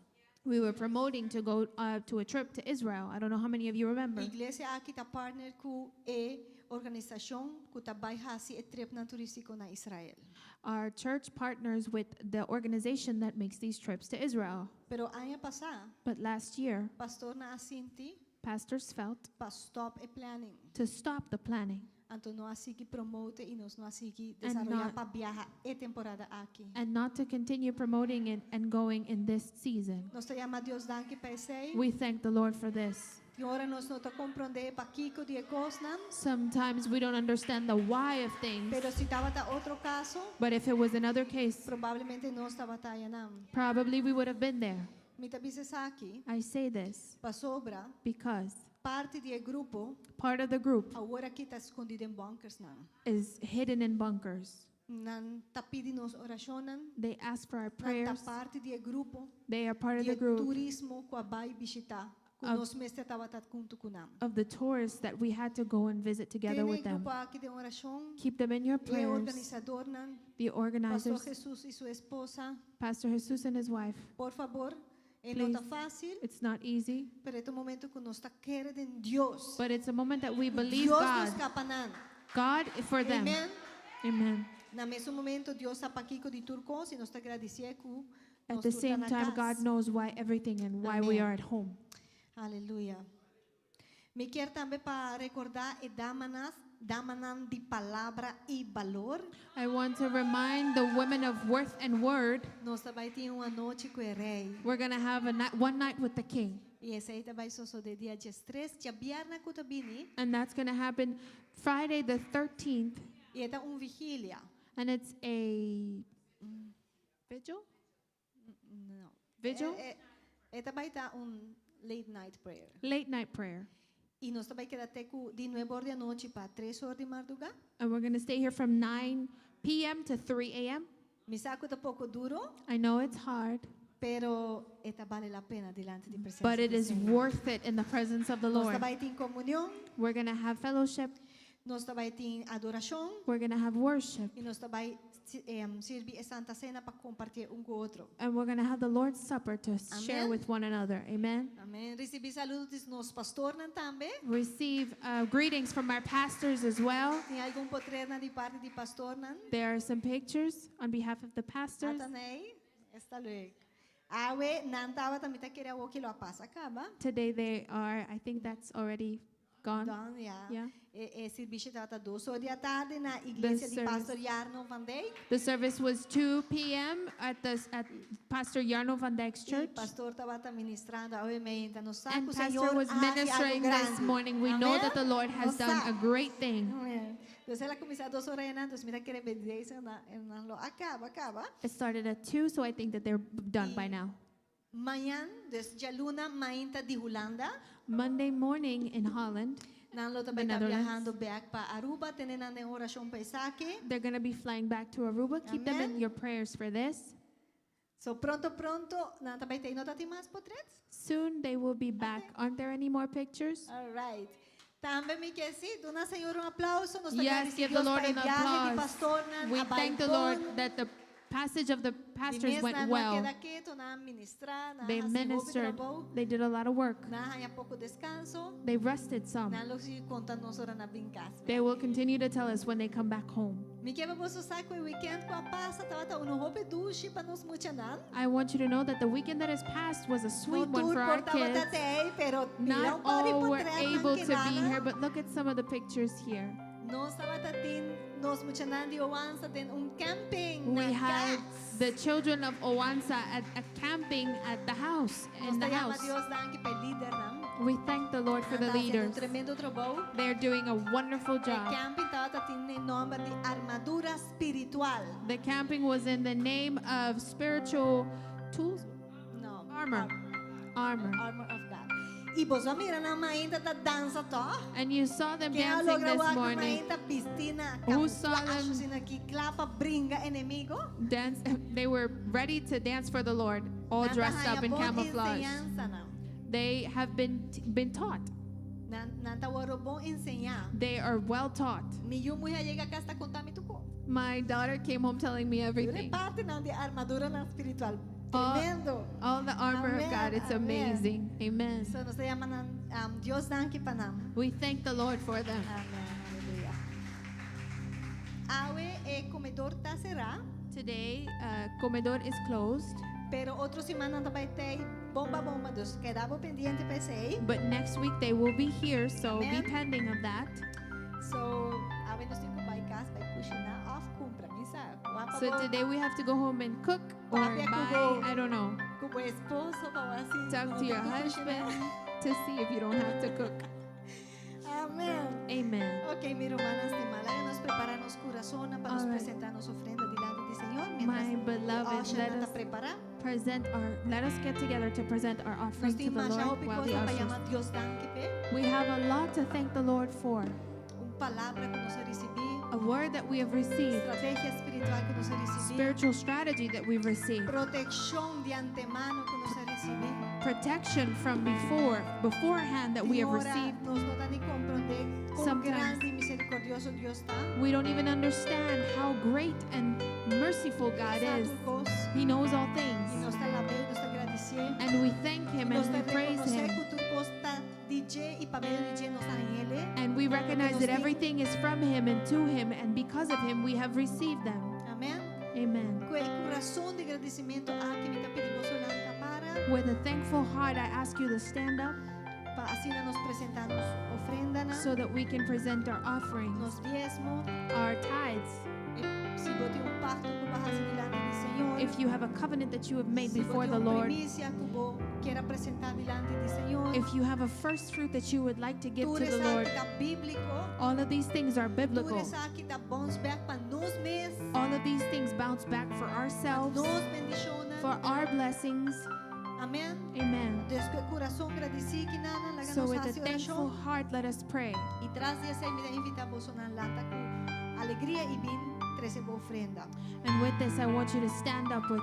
We were promoting to go to a trip to Israel. I don't know how many of you remember. Iglesia aqui tá partner com a organização que tá vai hasi e trip na turístico na Israel. Our church partners with the organization that makes these trips to Israel. Pero ano passado, But last year, pastor na asinti pastors felt pa stop e planning. to stop the planning Anto no asiki promote e nos no asiki And desarrollar not- pa viajar e temporada aqui. and not to continue promoting it and going in this season. Nós te llama Deus danke pa sei. We thank the Lord for this. E ora nós não te compreender pa kiko die cosnan. Sometimes we don't understand the why of things, Pero si tava ta outro caso, but if it was another case, probablemente nós tava ta yanam. probably we would have been there. Mi tabises aqui I say this pa sobra because parte die grupo part of the group agora aqui tá escondido em bunkers nan. is hidden in bunkers. Nan tapidi nos oracionan. They ask for our Nan prayers. ta parte die grupo. They are part of Die the group turismo ko abai bisita. Kung Of- nos mestre tava tat kuntu kunam. of the tourists that we had to go and visit together Tene with them. grupo aqui de oração. Keep them in your E prayers. organizador nan. The Pastor organizers, Jesus y su esposa. Pastor Jesus and his wife. Por favor, não tá Please. fácil, It's not easy, pero este momento que nos está querendo en Dios. but it's a moment that we believe Dios nos God. capanan. God for them. Amen. Amen. Na mesmo momento, Dios está aqui com de turcos e nos está agradecendo. At the same time, God knows why everything and why we Amen. are at home. Aleluia. Me quer também para recordar e damanan de palavra e valor. I want to remind the women of worth and word. Nós também temos uma noite com o rei. We're going to have one night with the king. E esse aí também só de dia 13, dia viernes que bini. And that's going to happen Friday the 13th. E é vigília. And it's a vigil? Não. Vigil? É também tá late night prayer. Late night prayer. E nós também queda até de 9 horas da noite para 3 horas de madrugada. And we're going to stay here from 9 p.m. to 3 a.m. Me saco tá pouco duro, I know it's hard, pero esta vale la pena delante de presença but it do is Senhor. worth it in the presence of the Nós Lord. também tem comunhão, We're going to have fellowship. nós também tem adoração We're going to have worship. e nós também servir a Santa Cena para compartilhar com o outro. And we're going to have the Lord's Supper to share Amen. with one another. Amen. Amém. Recebi saludos dos nossos pastores também. Receive greetings from our pastors as well. Tem algum potrena de parte de pastor There are some pictures on behalf of the pastors. Atanei, está luego. Awe nantawa também tá querendo o que lo passa acaba. Today they are, I think that's already gone. Então, yeah. Yeah. Serviço trata 2 horas da tarde na igreja de service. pastor Jarno Van Dijk. The service was 2 p.m. at Pastor Jarno van Dijk's E church. pastor estava ministrando, obviamente, no saco And o Pastor Senhor was hace algo ministering this grande. morning. We know that the Lord has No done a sabe. great thing. Entonces ela começou 2 horas antes, mira que bendice na lo acaba. It started at 2, so I think that they're done by now. Manhã, desde luna mainta de Holanda, Monday morning in Holland, nalo também está Netherlands. viajando back para Aruba, tendo na oração para Isaac. they're going to be flying back to Aruba. Keep them in Amen. your prayers for this. So pronto, na também tem nota de mais portretos? Soon they will be back. Aren't there any more pictures? All right. Também me quer sim, dona Senhora aplauso. Nós Yes, give the Lord an applause. Pastor, We thank the Lord that the passage of the pastors went well. They ministered. They did a lot of work. pouco descanso. They rested some. Si conta nos ora na brincasse. They will continue to tell us when they come back home. Me quer você sabe que o weekend com a passa tava no roupa duche para nos muchanan. I want you to know that the weekend that has passed was a sweet No one tour for our portava kids. tatei, pero Not all were able to be here, but look at some of the pictures here. Nós tava tatin nos muchanan di Owansa ten camping. We had the children of Owansa at a camping at the house, in the house. Dios danke pe líder nam. We thank the Lord for the leaders. Tremendo trabalho. They're doing a wonderful El job. camping tava tatin en nombre de armadura espiritual. The camping was in the name of spiritual tools, No. armor. Armor of God. E vos mira na mainda da dança to. And you saw them Que dancing logra this wa morning. mainda pistina. Who saw them? Sina ki klapa bringa enemigo. Dance. They were ready to dance for the Lord, all dressed up in camouflage. They have been taught. Nantawaro enseñar. They are well taught. Mi yo mujer llega acá hasta contame tu co. My daughter came home telling me Yun everything. parte na de armadura na espiritual. Tremendo. All the armor of Amen, God. It's amen. amazing. Amen. So, nos llaman Dios danke panam. We thank the Lord for them. Amen. Hallelujah. Awe e comedor ta será, Today, Comedor is closed, pero outro semana também tem bomba dos quedamos pendiente para sei. but next week they will be here, so Amen. be pending of that. So, awe nos tem que vai casa, vai cozinhar, off compra, misa. So today we have to go home and cook or Papi, buy, kubo. I don't know, Com o esposo para assim. talk to your husband to see if you don't have to cook. Amém. Amen. Ok, mi hermanas de Malaya, nos preparamos corazón para nos Alright. presentarnos ofrenda delante del Señor. My beloved, let us preparar. let us get together to present our Nos offering to the dimos ya Lord while the para ushers. llamar Dios danke pe. We have a lot to thank the Lord for. Palabra que nos recibí. A word that we have received, Estrategia espiritual que nos recibí. spiritual strategy that we've received, Protección de antemano que nos recibí. protection from beforehand that we have Ahora received. nos no da ni comprender cuán Sometimes grande y misericordioso Dios está. We don't even understand how great and merciful God Sabe is. todos, He knows all y things. nos está la ve, nos está agradeciendo. And we thank Him Nos and we está praise reconocer Him. que tu costa DJ y para medio DJ nos está en Él. And we recognize that everything is from Him and to Him, and because of Him we have received them. Amén. Amen. Com coração de agradecimento a que me está pedindo lanca para With a thankful heart, I ask you to stand up assim nos presentarmos ofrenda, so that we can present our offerings, nos diezmo. our tithes. Se você um pacto que vai fazer delante do Senhor. If you have a covenant that you have made Se before você the Lord, primícia que você quer apresentar delante do Senhor. if you have a first fruit that you would like to give to the Lord, Está bíblico. all of these things are biblical. Tudo aqui está bons back para nós mesmos. All of these things bounce back for ourselves, Nos bendiciones. for our blessings. Amém. Amen. Desde o coração agradecido que nada lá So nos with a hace thankful oração. heart, let us pray. E traz essa me invita vos na lata com alegria e bem trazer boa ofrenda. And with this, I want you to stand up with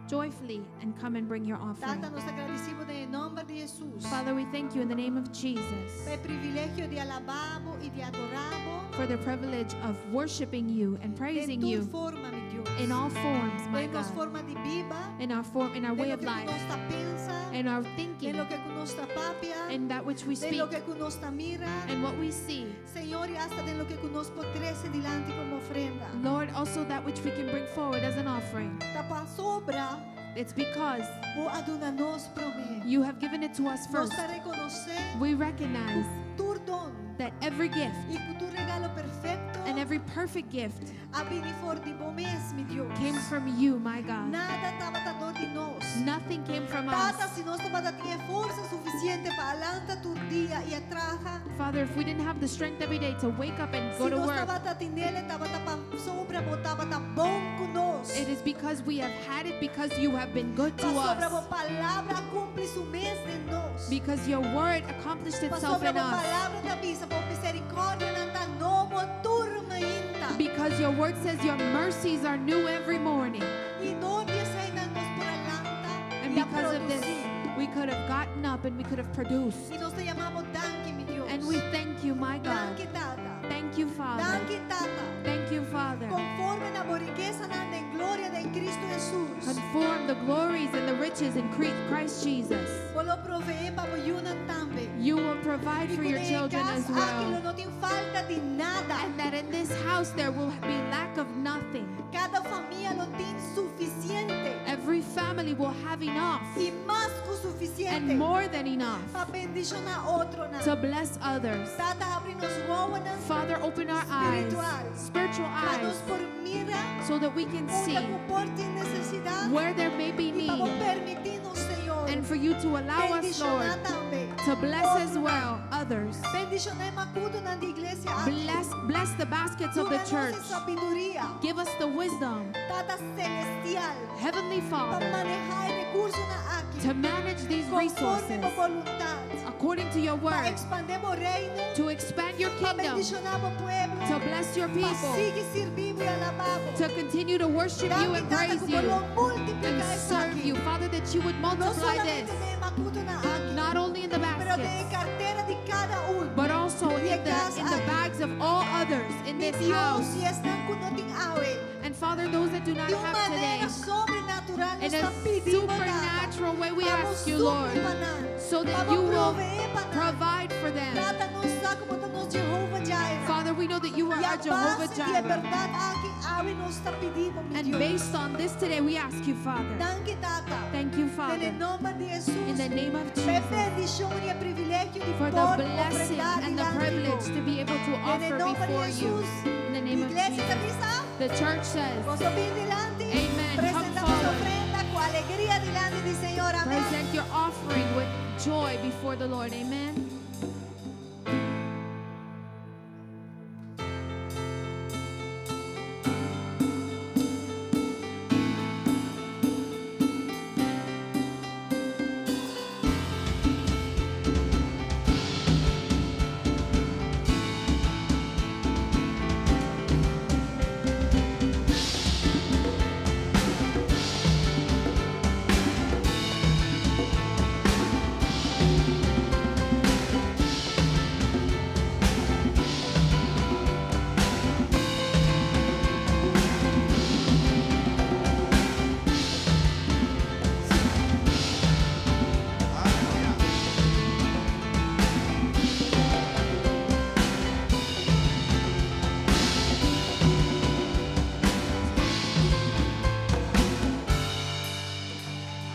joyfully and come and bring your offering. Tata, nos agradecemos em nome de Jesus. Father, we thank you in the name of Jesus Pelo privilégio de alabá-lo e de adorá-lo. for the privilege of worshiping you and De praising tua you forma, meu Deus. in all forms, my De nos God, forma de viva. in our De way lo of que life, conosco pensa. in our De thinking, lo que conosco papia. in that which we De speak, lo que conosco mira. and what we see. Senhor, e hasta de lo que conosco trece delante como ofrenda. Lord, also that which we can bring forward as an offering. Tapa sobra, It's because o aduna-nos promete. you have given it to us Nos first. está reconocer We recognize tu don that every gift e que tu regalo perfecto and every perfect gift ha venido for de bom mês, meu Deus. came from you, my God. Nada estava dando de nós. Nothing came from Tata, us. se nós estava tinha força suficiente para alantar tu dia e atraja. Father, if we didn't have the strength every day to wake up and Se go to nós work, estava tinele, estava tapa sobra, botava tá bom conosco. it is because we have had it because you have been good to Pa sobra us. a palavra cumpre su mês de nós. Because your word accomplished Pa itself sobra in a us. palavra da bisa, por misericórdia nanta novo turma ainda. Because your word says your mercies are new every morning. E não desainan nos por alanta And e a because of this, produzir. we could have gotten up and we could have produced. E nós te chamamos danke, meu Deus. And we thank you, my God. Danke, Tata. Thank you, Father. Danke, Tata. Thank you, Father. Conforme na riqueza nanda em glória de Cristo Jesus. Conform the glories and the riches in Christ Jesus. Volo proveer para Yunan também. You will provide E for your quando em children as casa, aquilo well. não tem falta de nada. And that in this house there will be lack of nothing. Cada família não tem suficiente. Every family will have enough E mais que o suficiente. and more than enough Para bendicionar outro na. to bless others. Tata, abre nos ruas Father, open our eyes, spiritual para nos eyes, por mira so that we can see onde comporte necessidade where there may be e para need, permitir-nos, Senhor, and for you to allow us, Lord, bendicionar também. to bless as well others. Bendicionar macudo na igreja. Bless the baskets of the Dura-nos church. sabedoria, Give us the wisdom, Tata celestial, Heavenly para Father, manejar recursos na aqui. to manage these Conforme resources a voluntade. according to your Para word, expandir o reino. to expand your Para kingdom, bendicionar o pueblo. to bless your Para people, seguir servindo e alabá-lo. to continue to worship you and praise you and serve you. Father, that you would Não multiply solamente this, tem macudo na aqui, not only in the pero tem baskets, carteira de cada um. but also in the bags of all others in Mi this Dios, house. si están con no tem awe. And Father, those that do not De uma have maneira today, sobrenatural, nós in estamos a pedindo, Tata, supernatural way, we para ask you, Lord, so that you will provide for them. Tata, nos dá como nos Jehovah Jireh. Father, we know that you are E a our Jehovah base e a Jireh. verdade aqui, Avi nos está pedindo, meu And Deus. based on this today, we ask you, Father. Thank you, Tata. Thank you, Nel Father, nome de Jesus. in the name of Per Jesus, bendizione e privilegio di for the poter blessing ofrendare and the davanti privilege tu. to be able to Nel offer nome di before you. Jesus. In the name of Iglesia, Jesus. capista? The church says, Posso vir dilante? Amen. Presentamos Come forward. ofrenda com alegria dilante di Senhor. Amém. present your offering with joy before the Lord. Amen.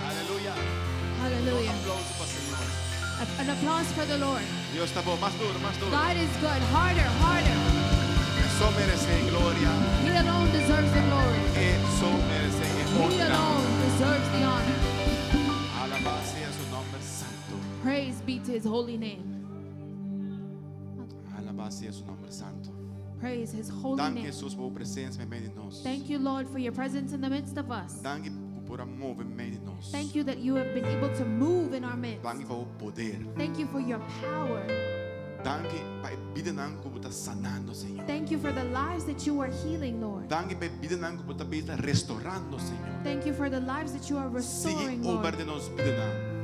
Aleluya. Hallelujah. Aplauso para el Señor. An applause for the Lord. Dios está bueno. Más duro, más duro. God is good. Harder, harder. Eso merece gloria. He alone deserves the glory. Eso merece He honra. alone deserves the honor. Alabado sea su nombre santo. Praise be to his holy name. Alabado sea su nombre santo. Praise his holy Dank name. Jesus por presença em meio de nós. Thank you, Lord, for your presence in the midst of us. Dank por amor em meio de nós. Thank you that you have been able to move in our midst. Dank por poder. Thank you for your power. Dank para a vida não como está sanando, Senhor. Thank you for the lives that you are healing, Lord. Dank para a vida não como está restaurando, Senhor. Thank you for the lives that you are restoring, Siga obra Lord. de nós vida não.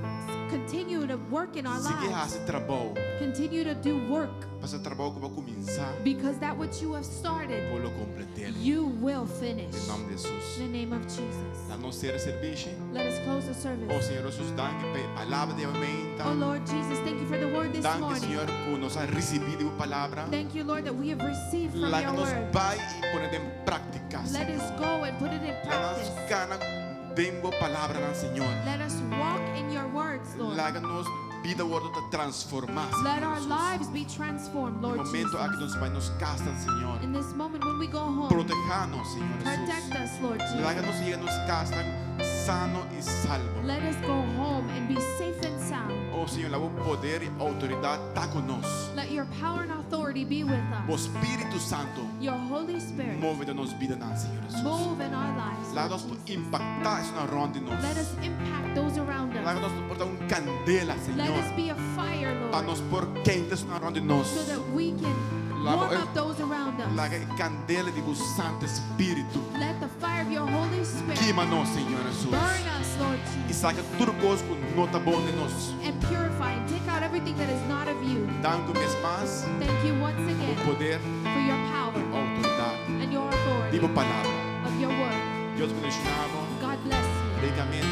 Continue to work in our Siga lives. esse trabalho. Continue to do work, Para esse trabalho que vai começar, because that which you have started, por lo completar. you will finish. Em nome de Jesus. In the name of Jesus. A nós ser serviço. Let us close the Oh service. Senhor Jesus, danke pela palavra de aumenta. Oh Lord Jesus, thank you for the word this Danke, morning. Senhor, por nos ha recebido a palavra. Thank you, Lord, that we have received from Lá your nos word. vai e poner em prática. Let us go and put it in Lá nos practice. cana demo palavra na Senhor. Let us walk in your words, Lord. Lá nos vida word te transformar. Let our lives be transformed, No Lord momento aqui Jesus. nos vai nos castan, Senhor. In this moment when we go home, Protejanos, Senhor protect Jesus. us, Lord Lá Jesus. nos llega nos castan sano e salvo. Let us go home and be safe and sound. Oh Senhor, lá o poder e autoridade está conosco. Let your power and authority be with O us. Espírito Santo Your Holy Spirit move de nos vida na Senhor Jesus. move in our lives. Lá Lord nós Jesus. impactar isso na ronda de nós. Let us impact those around Lá us. nós portar candela, Let us Senhor. be a fire, Para Lord, nós pôr quentes na ronda de nós. so that we can Lá warm eu- up those around Lá us. a candela de o Santo Espírito Let the fire of your Holy Spirit queima-nos, Senhor Jesus. burn us, Lord E Jesus, saca tudo coisa que não está bom de nós. and purify and take out everything that is not of you. Dando mês mais Thank you once o again poder for your power e autoridade. and your authority Digo palavra. of your word. Deus abençoe God bless you ricamente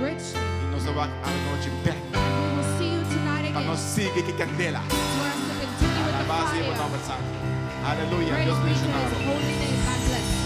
richly. e nos dá a noite bem. We will see you tonight Para again nós seguir que candela. for us to continue with A the base do fire. nome santo. Aleluia. Praise Deus be to his abençoe. holy name. God